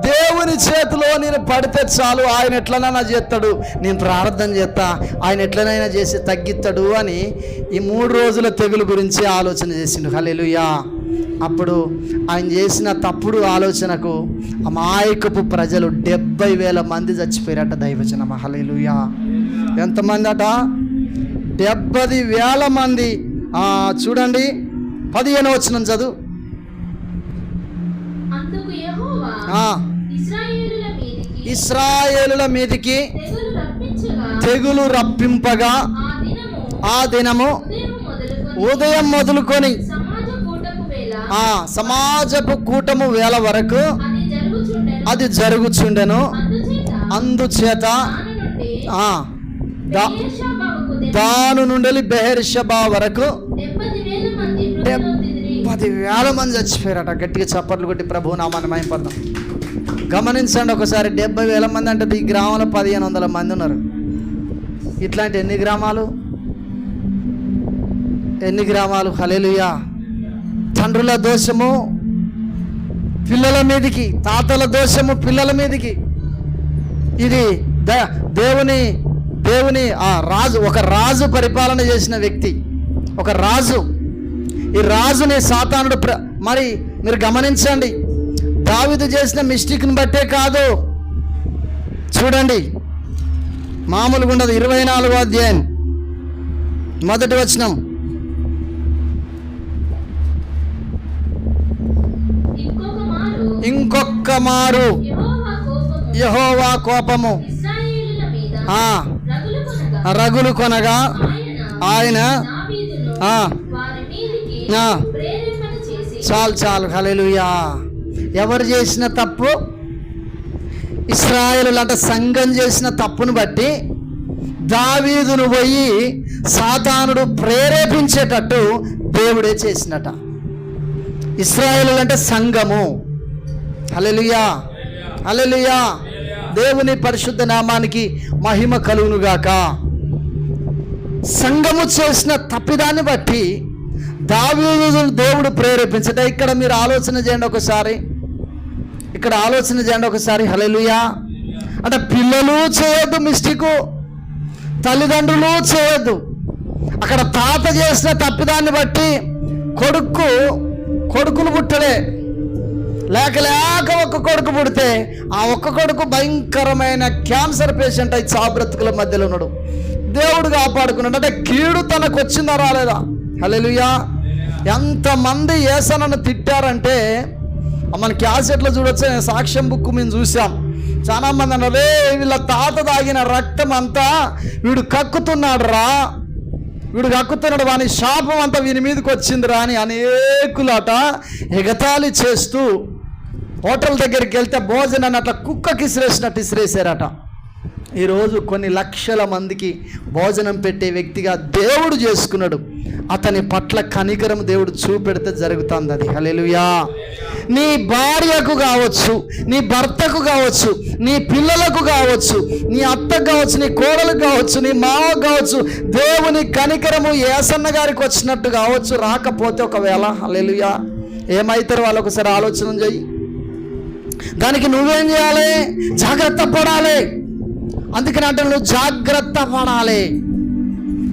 దేవుని చేతిలో నేను పడితే చాలు, ఆయన ఎట్లనైనా చేస్తాడు, నేను ప్రార్థన చేస్తా, ఆయన ఎట్లనైనా చేసి తగ్గిస్తాడు అని ఈ 3 రోజుల తెగులు గురించి ఆలోచన చేసిండు. హల్లెలూయా. అప్పుడు ఆయన చేసిన తప్పుడు ఆలోచనకు అమాయకపు ప్రజలు 70,000 మంది చచ్చిపోయారట. దైవజనం. హల్లెలూయా. ఎంతమంది అట? 70,000 మంది. చూడండి 15వ వచనం చదువు. ఇశ్రాయేలుల మీదికి తెగులు రప్పింపగా ఆ దినము ఉదయం మొదలుకొని సమాజపు కూటము వేళ వరకు అది జరుగుచుండెను. అందుచేత దాను నుండి బెహెర్షెబా వరకు 70,000 మంది చచ్చిపోయారట. గట్టిగా చప్పట్లు కొట్టి ప్రభు నామాన్ని మహిమపడదాం. గమనించండి ఒకసారి. 70,000 మంది అంటే ఈ గ్రామంలో 1,500 మంది ఉన్నారు. ఇట్లాంటి ఎన్ని గ్రామాలు? హల్లెలూయా. తండ్రుల దోషము పిల్లల మీదికి, తాతల దోషము పిల్లల మీదికి. ఇది దేవుని రాజు, ఒక రాజు పరిపాలన చేసిన వ్యక్తి, ఒక రాజు. ఈ రాజుని సాతానుడు మరి మీరు గమనించండి. దావీదు చేసిన మిస్టేక్ని బట్టే కాదు. చూడండి మామూలుగా ఉండదు. 24వ అధ్యాయం 1వ వచనం. ఇంకొక మారు యెహోవా కోపము రగులు కొనగా ఆయన చాలు. హల్లెలూయా. ఎవరు చేసిన తప్పు? ఇశ్రాయేలులు అంటే సంఘం చేసిన తప్పును బట్టి దావీదును పోయి సాతానుడు ప్రేరేపించేటట్టు దేవుడే చేసినట. ఇశ్రాయేలులు అంటే సంఘము. హల్లెలూయా. హల్లెలూయా. దేవుని పరిశుద్ధ నామానికి మహిమ కలుగునుగాక. సంఘము చేసిన తప్పిదాన్ని బట్టి దావీదును దేవుడు ప్రేరేపించట. ఇక్కడ మీరు ఆలోచన చేయండి ఒకసారి. హల్లెలూయా. అంటే పిల్లలు చేయొద్దు మిస్టేకు, తల్లిదండ్రులు చేయొద్దు. అక్కడ తాత చేసిన తప్పిదాన్ని బట్టి కొడుకులు పుట్టలే, లేక ఒక్క కొడుకు పుడితే ఆ ఒక్క కొడుకు భయంకరమైన క్యాన్సర్ పేషెంట్ అయి చాబ్రతుకుల మధ్యలో ఉన్నాడు. దేవుడు కాపాడుకున్నాడు. అంటే కీడు తనకు వచ్చిందా రాలేదా? హల్లెలూయా. ఎంతమంది యేసన్నను తిట్టారంటే మన క్యాసెట్లో చూడొచ్చు, సాక్ష్యం బుక్ మేము చూసాం. చాలా మంది అన్నారు, వీళ్ళ తాత తాగిన రక్తం అంతా వీడు కక్కుతున్నాడు రా, వీడు కక్కుతున్నాడు, వాని శాపం అంతా వీని మీదకి వచ్చిందిరా అని అనేకులట ఎగతాళి చేస్తూ హోటల్ దగ్గరికి వెళ్తే భోజనాన్ని అట్లా కుక్కకి ఇసిరేసినట్టు ఇసిరేసారట. ఈరోజు కొన్ని లక్షల మందికి భోజనం పెట్టే వ్యక్తిగా దేవుడు చేసుకున్నాడు. అతని పట్ల కనికరం దేవుడు చూపెడితే జరుగుతుంది అది. హల్లెలూయా. నీ భార్యకు కావచ్చు, నీ భర్తకు కావచ్చు, నీ పిల్లలకు కావచ్చు, నీ అత్తకు కావచ్చు, నీ కోడలకు కావచ్చు, నీ మావకు కావచ్చు, దేవుని కనికరము యేసన్న గారికి వచ్చినట్టు కావచ్చు. రాకపోతే ఒకవేళ హల్లెలూయా ఏమవుతారు వాళ్ళు ఒకసారి ఆలోచన చెయ్యి. దానికి నువ్వేం చేయాలి? జాగ్రత్త పడాలి. అందుకని అంటే నువ్వు జాగ్రత్త పడాలి.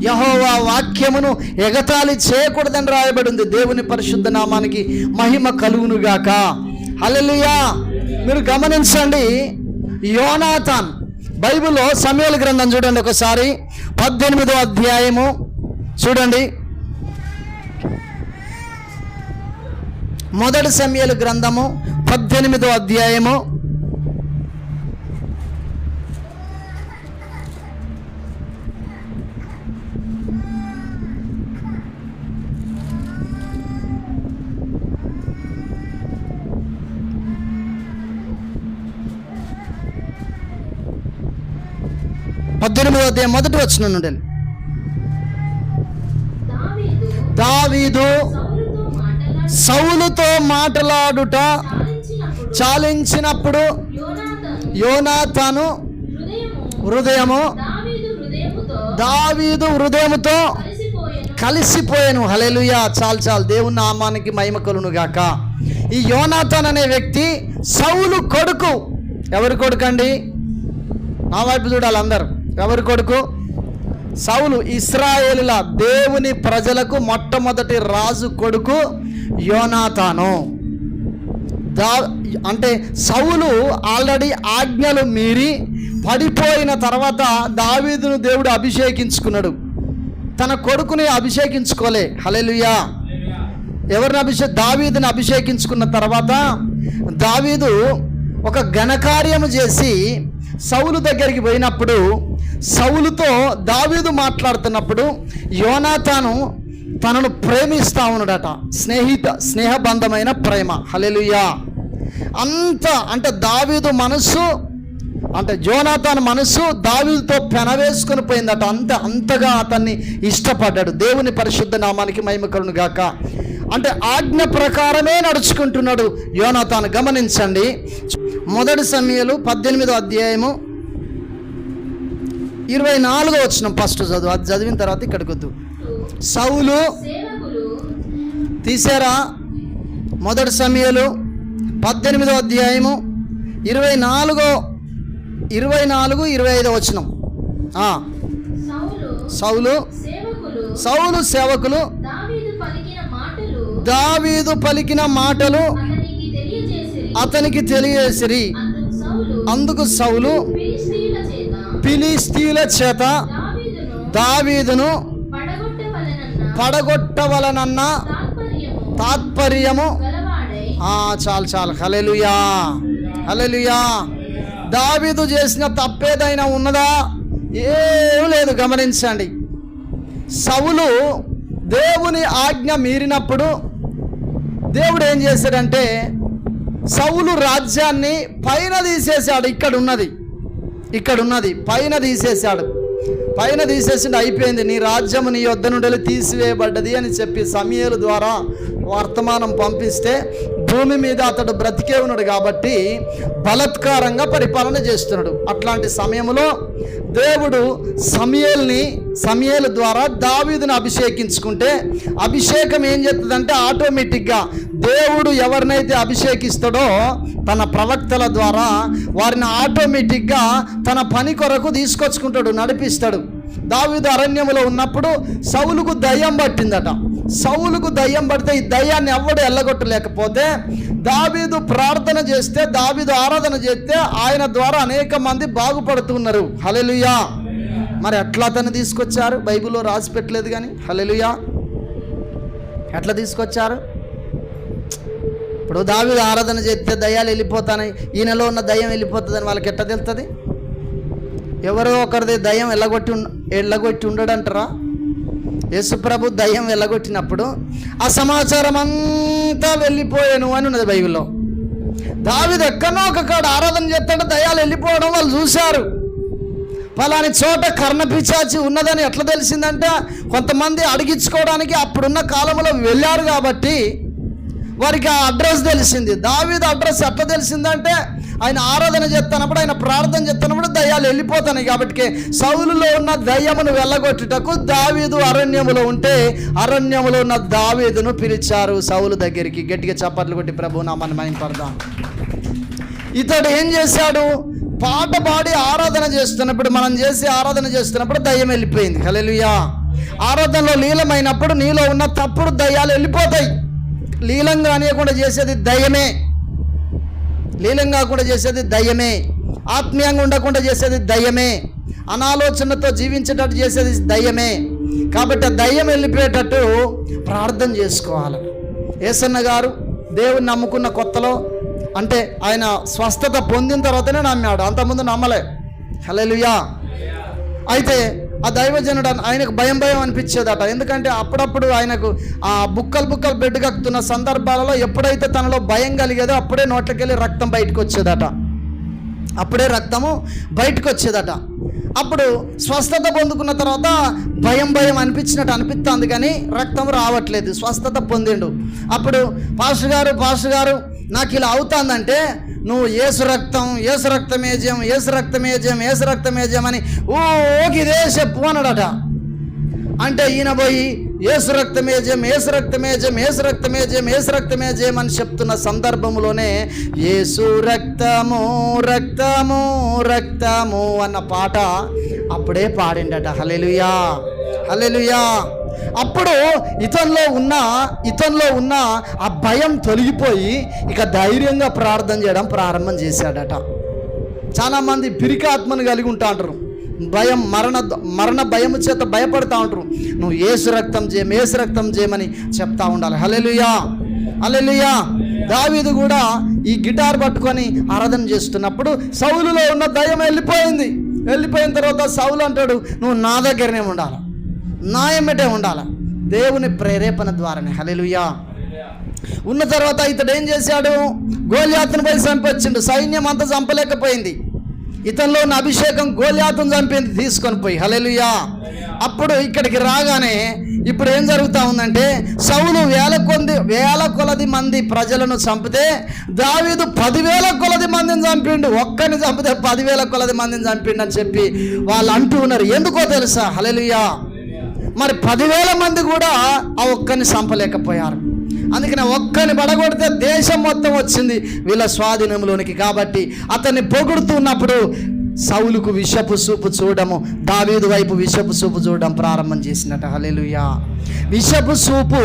యెహోవా వాక్యమును ఎగతాళి చేయకూడదని రాయబడి ఉంది. దేవుని పరిశుద్ధ నామానికి మహిమ కలుగునుగాక. హల్లెలూయా. మీరు గమనించండి, యోనాతాన్ బైబిల్లో సమూయేలు గ్రంథం చూడండి ఒకసారి, 18వ అధ్యాయము చూడండి. మొదటి సమూయేలు గ్రంథము 18వ అధ్యాయము 18వ అధ్యాయం మొదటి వచనం నుండి. దావీదు సౌలుతో మాట్లాడుట చాలించినప్పుడు యోనాతాను హృదయము దావీదు హృదయముతో కలిసిపోయాను. హల్లెలూయా. చాలు దేవుని నామానికి మహిమ కలుగును గాక. ఈ యోనాతాన్ అనే వ్యక్తి సౌలు కొడుకు. ఎవరి కొడుకు అండి? నా వైపు చూడాలి అందరు. ఎవరి కొడుకు? సౌలు. ఇశ్రాయేలుల దేవుని ప్రజలకు మొట్టమొదటి రాజు కొడుకు యోనాతాను. అంటే సౌలు ఆల్రెడీ ఆజ్ఞలు మీరి పడిపోయిన తర్వాత దావీదును దేవుడు అభిషేకించుకున్నాడు. తన కొడుకుని అభిషేకించుకోలే. హల్లెలూయా. ఎవరిని దావీదుని అభిషేకించుకున్న తర్వాత దావీదు ఒక ఘనకార్యము చేసి సౌలు దగ్గరికి పోయినప్పుడు సౌలుతో దావీదు మాట్లాడుతున్నప్పుడు యోనాతాను తనను ప్రేమిస్తా ఉన్నాడట. స్నేహబంధమైన ప్రేమ. హల్లెలూయా. అంటే దావీదు మనసు, అంటే యోనాతాను మనసు దావీదుతో పెనవేసుకొని పోయిందట. అంతగా అతన్ని ఇష్టపడ్డాడు. దేవుని పరిశుద్ధ నామానికి మహిమ కలుగును గాక. అంటే ఆజ్ఞ ప్రకారమే నడుచుకుంటున్నాడు యోనాతాను. గమనించండి, మొదటి సమూయేలు 18వ అధ్యాయము 24వ వచనం ఫస్ట్ చదువు. అది చదివిన తర్వాత ఇక్కడికి వద్దు. సౌలు తీసారా? మొదటి సమూయేలు 18వ అధ్యాయము 24-25 వచనం. సౌలు సేవకులు దావీదు పలికిన మాటలు అతనికి తెలియజేసిరి. అందుకు సౌలు ఫిలిష్తీయుల చేత దావీదును పడగొట్టవలనన్న తాత్పర్యము. చాలు. హల్లెలూయా. హల్లెలూయా. దావీదు చేసిన తప్పేదైనా ఉన్నదా? ఏం లేదు. గమనించండి, సౌలు దేవుని ఆజ్ఞ మీరినప్పుడు దేవుడు ఏం చేశాడంటే సౌలు రాజ్యాన్ని పైన తీసేశాడు. ఇక్కడ ఉన్నది పైన తీసేశాడు. పైన తీసేసిండు. అయిపోయింది, నీ రాజ్యము నీ యొద్ద నుండి తీసివేయబడ్డది అని చెప్పి సమూయేలు ద్వారా వర్తమానం పంపిస్తే భూమి మీద అతడు బ్రతికే ఉన్నాడు కాబట్టి బలత్కారంగా పరిపాలన చేస్తున్నాడు. అట్లాంటి సమయంలో దేవుడు సమూయేలు ద్వారా దావీదును అభిషేకించుకుంటే అభిషేకం ఏం చేస్తుందంటే ఆటోమేటిక్గా దేవుడు ఎవరినైతే అభిషేకిస్తాడో తన ప్రవక్తల ద్వారా వారిని ఆటోమేటిక్గా తన పని కొరకు తీసుకొచ్చుకుంటాడు, నడిపిస్తాడు. దావీదు అరణ్యములో ఉన్నప్పుడు సౌలుకు దయ్యం పట్టిందట. సౌలుకు దయ్యం పడితే ఈ దయ్యాన్ని ఎవ్వడు ఎల్లగొట్టలేకపోతే దావీదు ప్రార్థన చేస్తే, దావీదు ఆరాధన చేస్తే ఆయన ద్వారా అనేక మంది బాగుపడుతున్నారు. హల్లెలూయా. మరి ఎట్లా అతన్ని తీసుకొచ్చారు? బైబిల్లో రాసి పెట్టలేదు కానీ. హల్లెలూయా. ఎట్లా తీసుకొచ్చారు? ఇప్పుడు దావీదు ఆరాధన చేస్తే దయ్యాలు వెళ్ళిపోతాయి, ఈయనలో ఉన్న దయ్యం వెళ్ళిపోతుందని వాళ్ళకి ఎట్లా తెలుస్తుంది? ఎవరో ఒకరిది దయ్యం వెళ్ళగొట్టి ఉండడంటారా? యేసుప్రభు దయ్యం వెళ్ళగొట్టినప్పుడు ఆ సమాచారం అంతా వెళ్ళిపోయాను అని ఉన్నది బైబిల్లో. దావీదు ఎక్కడో ఒక కాడ ఆరాధన చేస్తాడు, దయ్యాలు వెళ్ళిపోవడం వాళ్ళు చూశారు. పలాని చోట కర్ణపిశాచి ఉన్నదని ఎట్లా తెలిసిందంటే, కొంతమంది అడిగించుకోవడానికి అప్పుడున్న కాలంలో వెళ్ళారు కాబట్టి వారికి ఆ అడ్రస్ తెలిసింది. దావీదు అడ్రస్ ఎట్లా తెలిసిందంటే, ఆయన ఆరాధన చేస్తున్నప్పుడు, ఆయన ప్రార్థన చేస్తున్నప్పుడు దయ్యాలు వెళ్ళిపోతాయి కాబట్టి సౌలులో ఉన్న దయ్యమును వెళ్ళగొట్టుటకు దావీదు అరణ్యములో ఉంటే అరణ్యములో ఉన్న దావీదును పిలిచారు సౌలు దగ్గరికి. గట్టిగా చప్పట్లు కొట్టి ప్రభు నామమున మహిమపడదాం. ఇతడు ఏం చేశాడు? పాట పాడి ఆరాధన చేస్తున్నప్పుడు, మనం చేసి ఆరాధన చేస్తున్నప్పుడు దయ్యం వెళ్ళిపోయింది. హల్లెలూయా. ఆరాధనలో లీలమైనప్పుడు నీలో ఉన్న తప్పుడు దయ్యాలు వెళ్ళిపోతాయి. లీలంగా అనేకుండా చేసేది దయ్యమే. లీలంగా కూడా చేసేది దయ్యమే. ఆత్మీయంగా ఉండకుండా చేసేది దయ్యమే. అనాలోచనతో జీవించేటట్టు చేసేది దయ్యమే. కాబట్టి ఆ దయ్యం వెళ్ళిపోయేటట్టు ప్రార్థన చేసుకోవాలి. యేసన్న గారు దేవుని నమ్ముకున్న కొత్తలో, అంటే ఆయన స్వస్థత పొందిన తర్వాతనే నమ్మాడు, అంతకుముందు నమ్మలే. హల్లెలూయా. అయితే ఆ దైవజనుడు ఆయనకు భయం అనిపించేదట. ఎందుకంటే అప్పుడప్పుడు ఆయనకు ఆ బుక్కలు బెడ్ కక్కుతున్న సందర్భాలలో ఎప్పుడైతే తనలో భయం కలిగేదో అప్పుడే నోట్లకెళ్ళి రక్తం బయటకు వచ్చేదట. అప్పుడే రక్తము బయటకు వచ్చేదట. అప్పుడు స్వస్థత పొందుకున్న తర్వాత భయం అనిపించినట్టు అనిపిస్తుంది, కానీ రక్తం రావట్లేదు. స్వస్థత పొందిండు. అప్పుడు పాస్టర్ గారు నాకు ఇలా అవుతుందంటే, నువ్వు యేసు రక్తమేజం అని ఇదే చెప్పు అన్నాడట. అంటే ఈయన పోయి యేసు రక్తమేజం అని చెప్తున్న సందర్భంలోనే యేసు రక్తము అన్న పాట అప్పుడే పాడిండట. హల్లెలూయా. అప్పుడు ఇతనిలో ఉన్న ఆ భయం తొలగిపోయి ఇక ధైర్యంగా ప్రార్థన చేయడం ప్రారంభం చేశాడట. చాలామంది పిరికి ఆత్మను కలిగి ఉంటా అంటారు. మరణ భయము చేత భయపడతా ఉంటారు. నువ్వు యేసు రక్తం చేయమని చెప్తా ఉండాలి. హల్లెలూయా. దావీదు కూడా ఈ గిటార్ పట్టుకొని ఆరాధన చేస్తున్నప్పుడు సౌలులో ఉన్న దయ్యం వెళ్ళిపోయిన తర్వాత సౌలు అంటాడు, నువ్వు నా దగ్గరనే ఉండాలి, నా ఎమ్మటే ఉండాలి, దేవుని ప్రేరేపణ ద్వారానే. హల్లెలూయా. ఉన్న తర్వాత ఇతడు ఏం చేశాడు? గోలియాతును పోయి చంపొచ్చిండు. సైన్యం అంతా చంపలేకపోయింది. ఇతనిలో ఉన్న అభిషేకం గోలియాతును చంపింది తీసుకొని పోయి. హల్లెలూయా. అప్పుడు ఇక్కడికి రాగానే ఇప్పుడు ఏం జరుగుతూ ఉందంటే, సౌలు వేల కొలది మంది ప్రజలను చంపితే దావీదు 10,000 కొలది మందిని చంపిండు. ఒక్కరిని చంపితే 10,000 కొలది మందిని చంపిండు అని చెప్పి వాళ్ళు అంటూ ఉన్నారు. ఎందుకో తెలుసా? హల్లెలూయా. మరి 10,000 మంది కూడా ఆ ఒక్కరిని చంపలేకపోయారు. అందుకని ఒక్కరిని పడగొడితే దేశం మొత్తం వచ్చింది వీళ్ళ స్వాధీనంలోనికి. కాబట్టి అతన్ని పొగుడుతున్నప్పుడు సౌలుకు విషపు చూపు చూడము, దావీదు వైపు విషపు చూపు చూడడం ప్రారంభం చేసినట్టు. హల్లెలూయా. విషపు చూపు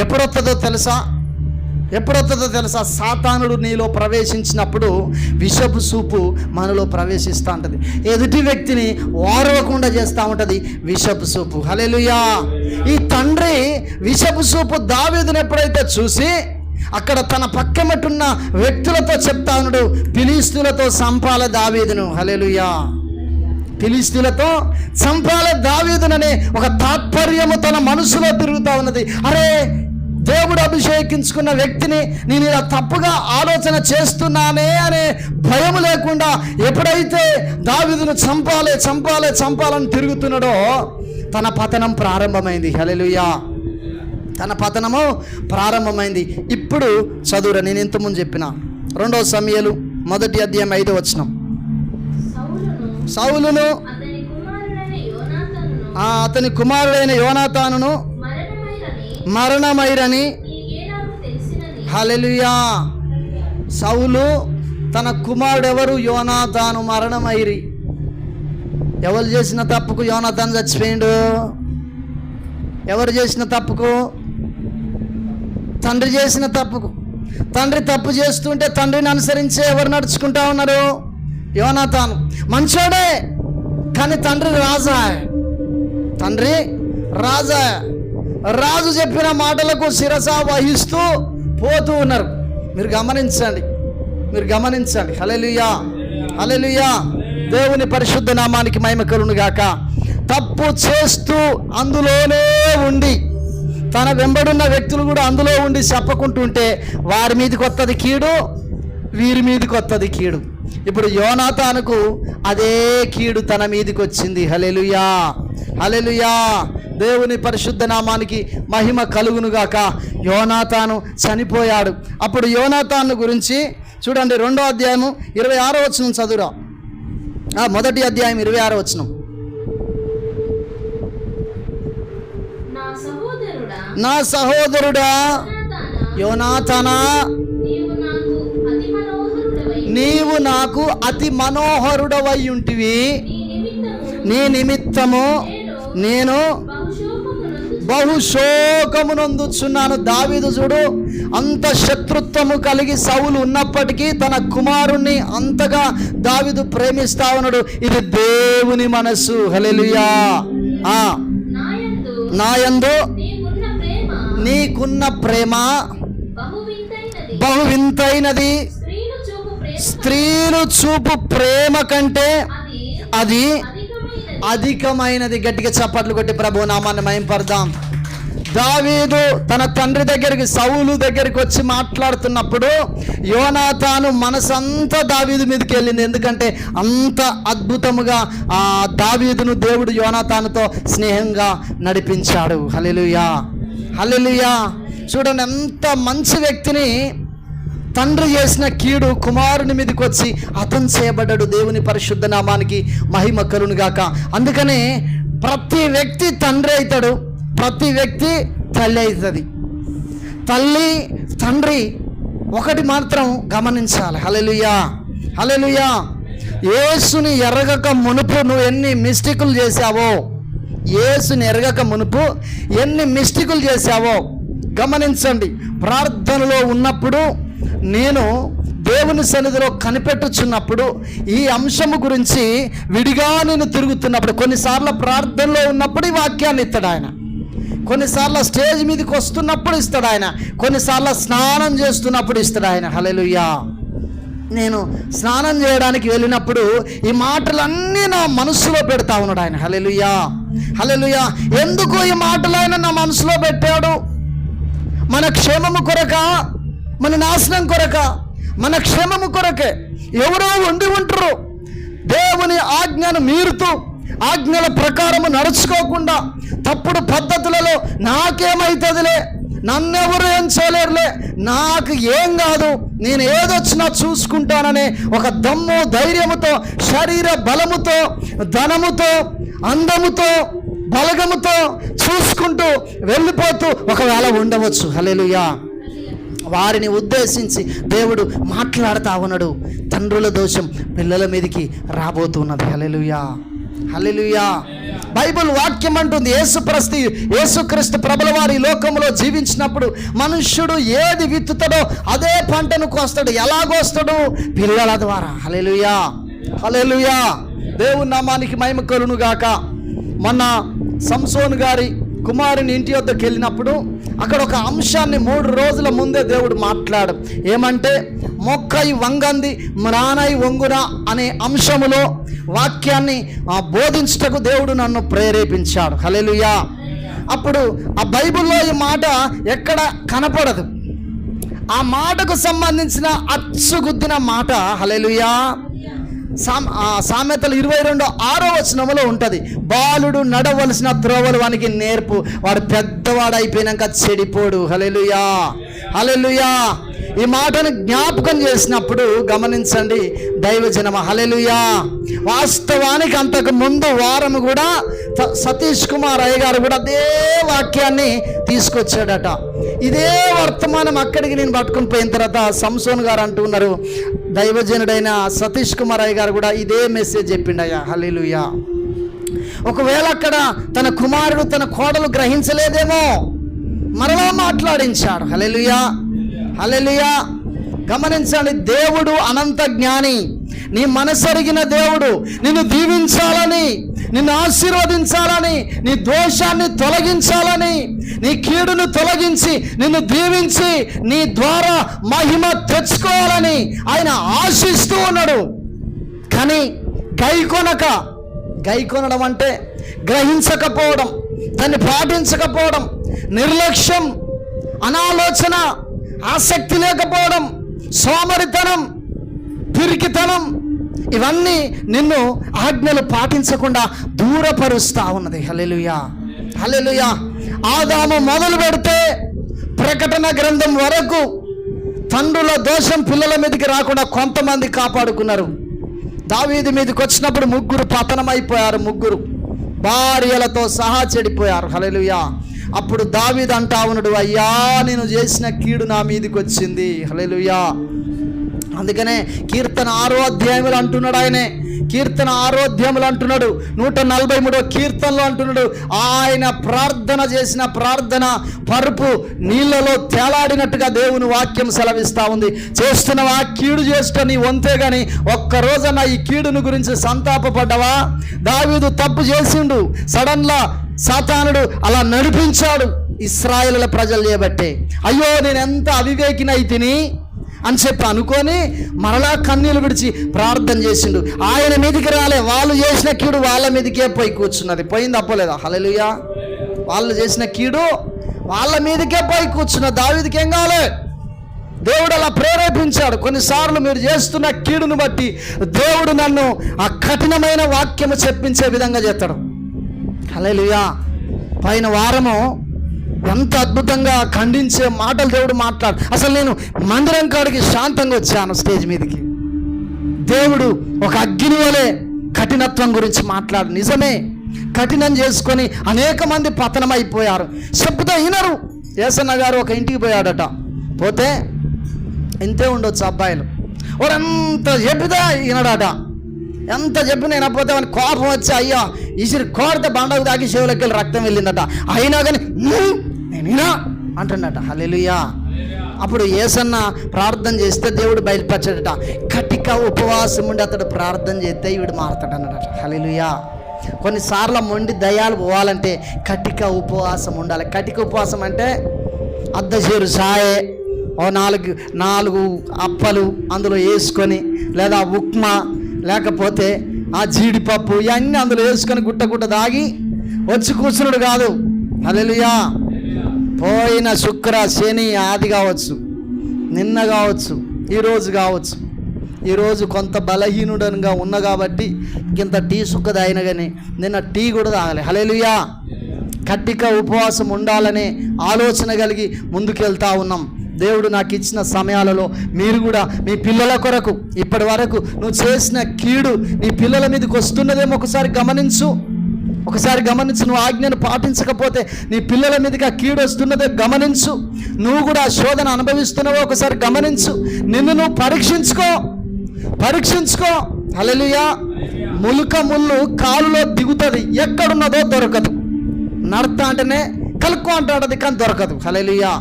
ఎప్పుడొస్తుందో తెలుసా? సాతానుడు నీలో ప్రవేశించినప్పుడు విషపు చూపు మనలో ప్రవేశిస్తూ ఉంటుంది. ఎదుటి వ్యక్తిని ఓర్వకుండా చేస్తూ ఉంటుంది విషపు చూపు. హల్లెలూయా. ఈ తండ్రి విషపు చూపు దావీదుని ఎప్పుడైతే చూసి అక్కడ తన పక్కమట్టున్న వ్యక్తులతో చెప్తానుడు, ఫిలిష్తీయులతో చంపాల దావీదును. హల్లెలూయా. ఫిలిష్తీయులతో చంపాల దావీదుననే ఒక తాత్పర్యము తన మనసులో తిరుగుతూ ఉన్నది. అరే, దేవుడు అభిషేకించుకున్న వ్యక్తిని నేను ఇలా తప్పుగా ఆలోచన చేస్తున్నానే అనే భయం లేకుండా ఎప్పుడైతే దావీదును చంపాలని తిరుగుతున్నాడో తన పతనం ప్రారంభమైంది. హల్లెలూయా. తన పతనము ప్రారంభమైంది. ఇప్పుడు చదువురా, నేను ఇంతకుముందు చెప్పిన 2 సమూయేలు 1వ అధ్యాయం 5వ వచనం. సౌలును అతని కుమారుడైన యోనాతానును మరణమైరని. హల్లెలూయా. సౌలు తన కుమారుడు ఎవరు? యోనాతాను మరణమైరి. ఎవరు చేసిన తప్పుకు యోనాతాను చచ్చిపోయిండు? ఎవరు చేసిన తప్పుకు? తండ్రి చేసిన తప్పుకు. తండ్రి తప్పు చేస్తుంటే తండ్రిని అనుసరించే ఎవరు నడుచుకుంటా ఉన్నారు? యోనాతాను మంచోడే, కానీ తండ్రి రాజా. తండ్రి రాజా, రాజు చెప్పిన మాటలకు శిరస వహిస్తూ పోతూ ఉన్నారు. మీరు గమనించండి. హల్లెలూయా, హల్లెలూయా. దేవుని పరిశుద్ధ నామానికి మహిమ కలుగును గాక. తప్పు చేస్తూ అందులోనే ఉండి తన వెంబడున్న వ్యక్తులు కూడా అందులో ఉండి చెప్పకుంటుంటే వారి మీదకి వస్తుంది కీడు, వీరి మీదకి వస్తుంది కీడు. ఇప్పుడు యోనాతానుకు అదే కీడు తన మీదకి వచ్చింది. హల్లెలూయా, హల్లెలూయా. దేవుని పరిశుద్ధ నామానికి మహిమ కలుగునుగాక. యోనాతాను చనిపోయాడు. అప్పుడు యోనాతాను గురించి చూడండి, 2వ అధ్యాయము 26వ వచనం చదువురా. 1వ అధ్యాయం 26వ వచనం. నా సహోదరుడా యోనాతానా, నీవు నాకు అతి మనోహరుడవై ఉంటివి. నీ నిమిత్తము నేను బహుశోకమునందుచున్నాను. దావీదు చూడు, అంత శత్రుత్వము కలిగి సౌలు ఉన్నప్పటికీ తన కుమారుణ్ణి అంతగా దావీదు ప్రేమిస్తా ఉన్నాడు. ఇది దేవుని మనసు. హల్లెలూయా. నాయందు నీకున్న ప్రేమ బహు వింతైనది. స్త్రీలు చూపు ప్రేమ కంటే అది అధికమైనది. గట్టిగా చప్పట్లు కొట్టి ప్రభు నామాన్ని మహింపడదాం. దావీదు తన తండ్రి దగ్గరికి, సౌలు దగ్గరికి వచ్చి మాట్లాడుతున్నప్పుడు యోనాతాను మనసంతా దావీదు మీదకి వెళ్ళింది. ఎందుకంటే అంత అద్భుతముగా ఆ దావీదును దేవుడు యోనాతానుతో స్నేహంగా నడిపించాడు. హల్లెలూయా, హల్లెలూయా. చూడండి, ఎంత మంచి వ్యక్తిని తండ్రి చేసిన కీడు కుమారుని మీదకి వచ్చి హతం చేయబడ్డాడు. దేవుని పరిశుద్ధ నామానికి మహిమ కలుగునుగాక. అందుకనే ప్రతి వ్యక్తి తండ్రి అవుతాడు, ప్రతి వ్యక్తి తల్లి అవుతుంది. తల్లి తండ్రి ఒకటి మాత్రం గమనించాలి. హల్లెలూయా, హల్లెలూయా. యేసుని ఎరగక మునుపు నువ్వు ఎన్ని మిస్టేకులు చేశావో, యేసుని ఎరగక మునుపు ఎన్ని మిస్టేకులు చేశావో గమనించండి. ప్రార్థనలో ఉన్నప్పుడు నేను దేవుని సన్నిధిలో కనిపెట్టుచున్నప్పుడు ఈ అంశము గురించి విడిగా నేను తిరుగుతున్నప్పుడు, కొన్నిసార్లు ప్రార్థనలో ఉన్నప్పుడు ఈ వాక్యాన్ని ఇస్తాడు ఆయన, కొన్నిసార్లు స్టేజ్ మీదకి వస్తున్నప్పుడు ఇస్తాడు ఆయన, కొన్నిసార్లు స్నానం చేస్తున్నప్పుడు ఇస్తాడు ఆయన. హల్లెలూయా. నేను స్నానం చేయడానికి వెళ్ళినప్పుడు ఈ మాటలన్నీ నా మనసులో పెడతా ఉన్నాడు ఆయన. హల్లెలూయా, హల్లెలూయా. ఎందుకు ఈ మాటలు ఆయన నా మనసులో పెట్టాడు? మన క్షేమము కొరక, మన నాశనం కొరక? మన క్షేమము కొరకే. ఎవరో ఉండి ఉంటారు దేవుని ఆజ్ఞను మీరుతూ, ఆజ్ఞల ప్రకారము నడుచుకోకుండా తప్పుడు పద్ధతులలో నాకేమవుతుందిలే, నన్నెవరు ఏం చేయలేరులే, నాకు ఏం కాదు, నేను ఏదొచ్చినా చూసుకుంటాననే ఒక దమ్ము ధైర్యముతో, శరీర బలముతో, ధనముతో, అందముతో, బలగముతో చూసుకుంటూ వెళ్ళిపోతూ ఒకవేళ ఉండవచ్చు. హల్లెలూయా. వారిని ఉద్దేశించి దేవుడు మాట్లాడుతూ ఉన్నాడు. తండ్రుల దోషం పిల్లల మీదకి రాబోతున్నది. హల్లెలూయా, హల్లెలూయా. బైబిల్ వాక్యం అంటుంది, యేసుక్రీస్తు ప్రభుల వారి లోకంలో జీవించినప్పుడు మనుష్యుడు ఏది విత్తుతాడో అదే పంటను కోస్తాడు. ఎలాగోస్తాడు? పిల్లల ద్వారా. హల్లెలూయా, హల్లెలూయా. దేవుని నామానికి మహిమ కలుగును గాక. మొన్న సంసోను గారి కుమారుని ఇంటి వద్దకు వెళ్ళినప్పుడు అక్కడ ఒక అంశాన్ని 3 రోజుల ముందే దేవుడు మాట్లాడు. ఏమంటే మొక్కై వంగంది మ్రానై వంగున అనే అంశములో వాక్యాన్ని బోధించుటకు దేవుడు నన్ను ప్రేరేపించాడు. హల్లెలూయా. అప్పుడు ఆ బైబిల్లో ఈ మాట ఎక్కడ కనపడదు. ఆ మాటకు సంబంధించిన అచ్చుగుద్దిన మాట. హల్లెలూయా. సామెతలు 22:6 వచనములో ఉంటుంది, బాలుడు నడవలసిన త్రోవలు వానికి నేర్పు, వాడు పెద్దవాడు అయిపోయినాక చెడిపోడు. హల్లెలూయా, హల్లెలూయా. ఈ మాటను జ్ఞాపకం చేసినప్పుడు గమనించండి దైవజనమ. హల్లెలూయా. వాస్తవానికి అంతకు ముందు వారం కూడా సతీష్ కుమార్ అయ్య గారు కూడా అదే వాక్యాన్ని తీసుకొచ్చాడట. ఇదే వర్తమానం అక్కడికి నేను పట్టుకుని పోయిన తర్వాత సంసోన్ గారు అంటున్నారు, దైవజనుడైన సతీష్ కుమార్ అయ్య గారు కూడా ఇదే మెసేజ్ చెప్పిండయ్యా. హల్లెలూయా. ఒకవేళ అక్కడ తన కుమారుడు తన కోడలు గ్రహించలేదేమో, మరలా మాట్లాడించాడు. హల్లెలూయా. హల్లెలూయా. గమనించండి, దేవుడు అనంత జ్ఞాని. నీ మనసెరిగిన దేవుడు నిన్ను దీవించాలని, నిన్ను ఆశీర్వదించాలని, నీ దోషాన్ని తొలగించాలని, నీ కీడును తొలగించి నిన్ను దీవించి నీ ద్వారా మహిమ తెచ్చుకోవాలని ఆయన ఆశిస్తూ ఉన్నాడు. కానీ గైకొనడం అంటే గ్రహించకపోవడం, దాన్ని పాటించకపోవడం, నిర్లక్ష్యం, అనాలోచన, ఆసక్తి లేకపోవడం, సోమరితనం, పిరికితనం, ఇవన్నీ నిన్ను ఆజ్ఞలు పాటించకుండా దూరపరుస్తా ఉన్నది. హల్లెలూయా, హల్లెలూయా. ఆదాము మొదలు పెడితే ప్రకటన గ్రంథం వరకు తండ్రుల దోషం పిల్లల మీదకి రాకుండా కొంతమంది కాపాడుకున్నారు. దావీదు మీదకి వచ్చినప్పుడు 3 పతనమైపోయారు, 3 భార్యలతో సహా చెడిపోయారు. హల్లెలూయా. అప్పుడు దావీదు అంటా ఉన్నాడు, అయ్యా నేను చేసిన కీడు నా మీదకి వచ్చింది. హల్లెలూయా. అందుకనే కీర్తన 6వ అధ్యాయములు అంటున్నాడు, ఆయనే కీర్తన 6వ అధ్యాయములు అంటున్నాడు, 143వ కీర్తనలో అంటున్నాడు, ఆయన ప్రార్థన చేసిన ప్రార్థన పరుపు నీళ్ళలో తేలాడినట్టుగా దేవుని వాక్యం సెలవిస్తూ ఉంది. చేస్తున్నవా కీడు చేస్తున్న నీ వంతే కానీ ఒక్కరోజన్నా ఈ కీడును గురించి సంతాపపడ్డవా? దావీదు తప్పు చేసిండు, సడన్గా సాతానుడు అలా నడిపించాడు ఇశ్రాయేలుల ప్రజలు చేయబట్టే. అయ్యో నేను ఎంత అవివేకినైతిని అని చెప్పి అనుకొని మరలా కన్నీళ్ళు విడిచి ప్రార్థన చేసిండు. ఆయన మీదికి రాలే, వాళ్ళు చేసిన కీడు వాళ్ళ మీదకే పోయి కూర్చున్నది. పోయింది అప్పలేదా? హల్లెలూయా. వాళ్ళు చేసిన కీడు వాళ్ళ మీదకే పోయి కూర్చున్నది. దావీదుకి ఏం కాలే, దేవుడు అలా ప్రేరేపించాడు. కొన్నిసార్లు మీరు చేస్తున్న కీడును బట్టి దేవుడు నన్ను ఆ కఠినమైన వాక్యము చెప్పించే విధంగా చేస్తాడు. హల్లెలూయా. పైన వారము ఎంత అద్భుతంగా ఖండించే మాటలు దేవుడు మాట్లాడు. అసలు నేను మందిరం కాడికి శాంతంగా వచ్చాను స్టేజ్ మీదకి. దేవుడు ఒక అగ్ని వలె కఠినత్వం గురించి మాట్లాడు. నిజమే, కఠినం చేసుకొని అనేక మంది పతనమైపోయారు. చెప్పుతో వినరు. యేసన్న గారు ఒక ఇంటికి పోయాడట. పోతే ఇంతే ఉండొచ్చు అబ్బాయిలు, వాడంత చెప్పితే వినడాట. ఎంత చెప్పి నేను పోతే వాని కోపం వచ్చి అయ్యా ఈసిరి కోరితే బండకు తాకి చెవులకి వెళ్ళి రక్తం వెళ్ళిందట. అయినా కానీ నేనేనా అంటున్నట. హల్లెలూయా. అప్పుడు యేసన్న ప్రార్థన చేస్తే దేవుడు బయలుపరచాడట. కటిక ఉపవాసం ఉండి అతడు ప్రార్థన చేస్తే వీడు మారుతాడు అన్నాడట. హల్లెలూయా. కొన్నిసార్లు మొండి దయ్యాలు పోవాలంటే కటిక ఉపవాసం ఉండాలి. కటిక ఉపవాసం అంటే అద్దచేరు సాయే, ఓ 4 అప్పలు అందులో వేసుకొని, లేదా ఉప్మా, లేకపోతే ఆ జీడిపప్పు, ఇవన్నీ అందులో వేసుకొని గుట్ట దాగి వచ్చి కూర్చున్నాడు కాదు. హల్లెలూయా. పోయిన శుక్ర శని ఆది కావచ్చు, నిన్న కావచ్చు, ఈరోజు కావచ్చు. ఈరోజు కొంత బలహీనుడనుగా ఉన్నా కాబట్టి ఇంత టీ సుక్క తాగిన కానీ నిన్న టీ కూడా తాగలే. హల్లెలూయా. కట్టిక ఉపవాసం ఉండాలనే ఆలోచన కలిగి ముందుకెళ్తా ఉన్నాం. దేవుడు నాకు ఇచ్చిన సమయాలలో మీరు కూడా మీ పిల్లల కొరకు ఇప్పటి వరకు నువ్వు చేసిన కీడు నీ పిల్లల మీదకి వస్తున్నదేమో ఒకసారి గమనించు. నువ్వు ఆజ్ఞను పాటించకపోతే నీ పిల్లల మీదకి ఆ కీడు వస్తున్నదే గమనించు. నువ్వు కూడా ఆ శోధన అనుభవిస్తున్నావో ఒకసారి గమనించు. నిన్ను నువ్వు పరీక్షించుకో. హల్లెలూయా. ముళ్ళు కాలులో దిగుతుంది, ఎక్కడున్నదో దొరకదు. నడత అంటేనే కలుక్కో అంటాడు, కానీ దొరకదు. హల్లెలూయా.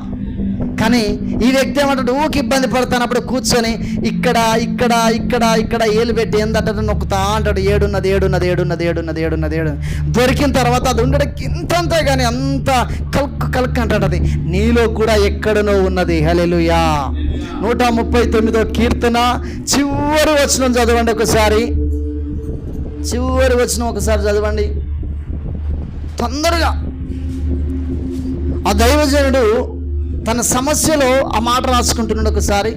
కానీ ఈ వ్యక్తి ఏమంటాడు, ఊకి ఇబ్బంది పడుతున్నప్పుడు కూర్చొని ఇక్కడ ఏలు పెట్టి ఏందట నొక్కుతా అంటాడు. ఏడున్నది. దొరికిన తర్వాత అది ఉండడానికి ఇంతంతే కానీ అంత కలుక్కు అంటాడు. అది నీలో కూడా ఎక్కడనో ఉన్నది. హల్లెలూయా. 139వ కీర్తన చివరి వచనం చదవండి ఒకసారి. చదవండి తొందరగా. ఆ దైవజనుడు తన సమస్యలో ఆ మాట రాసుకుంటున్నాడు ఒకసారి.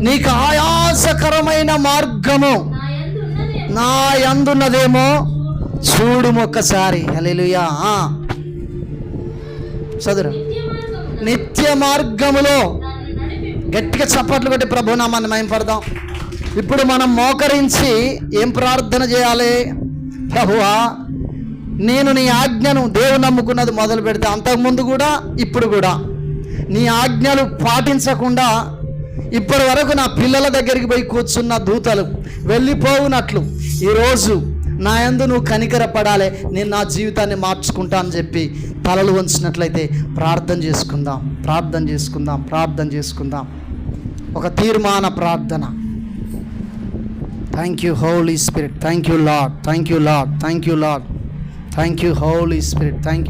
నీకు ఆయాసకరమైన మార్గము నా యందున్నదేమో చూడు ఒక్కసారి. హల్లెలూయా. చదువు. నిత్య మార్గములో గట్టిగా చప్పట్లు కొట్టి ప్రభునామాన్ని మహిమపడదాం. ఇప్పుడు మనం మోకరించి ఏం ప్రార్థన చేయాలి? ప్రభువా, నేను నీ ఆజ్ఞను దేవుని నమ్ముకున్నది మొదలు పెడితే అంతకుముందు కూడా ఇప్పుడు కూడా నీ ఆజ్ఞలు పాటించకుండా ఇప్పటి వరకు నా పిల్లల దగ్గరికి పోయి కూర్చున్న దూతలు వెళ్ళిపోవునట్లు ఈరోజు నా యందు నువ్వు కనికరపడాలి, నేను నా జీవితాన్ని మార్చుకుంటా అని చెప్పి తలలు వంచినట్లయితే ప్రార్థన చేసుకుందాం. ఒక తీర్మాన ప్రార్థన. Thank you Holy Spirit, thank you Lord, thank you Lord, thank you Lord, thank you Holy Spirit, thank you.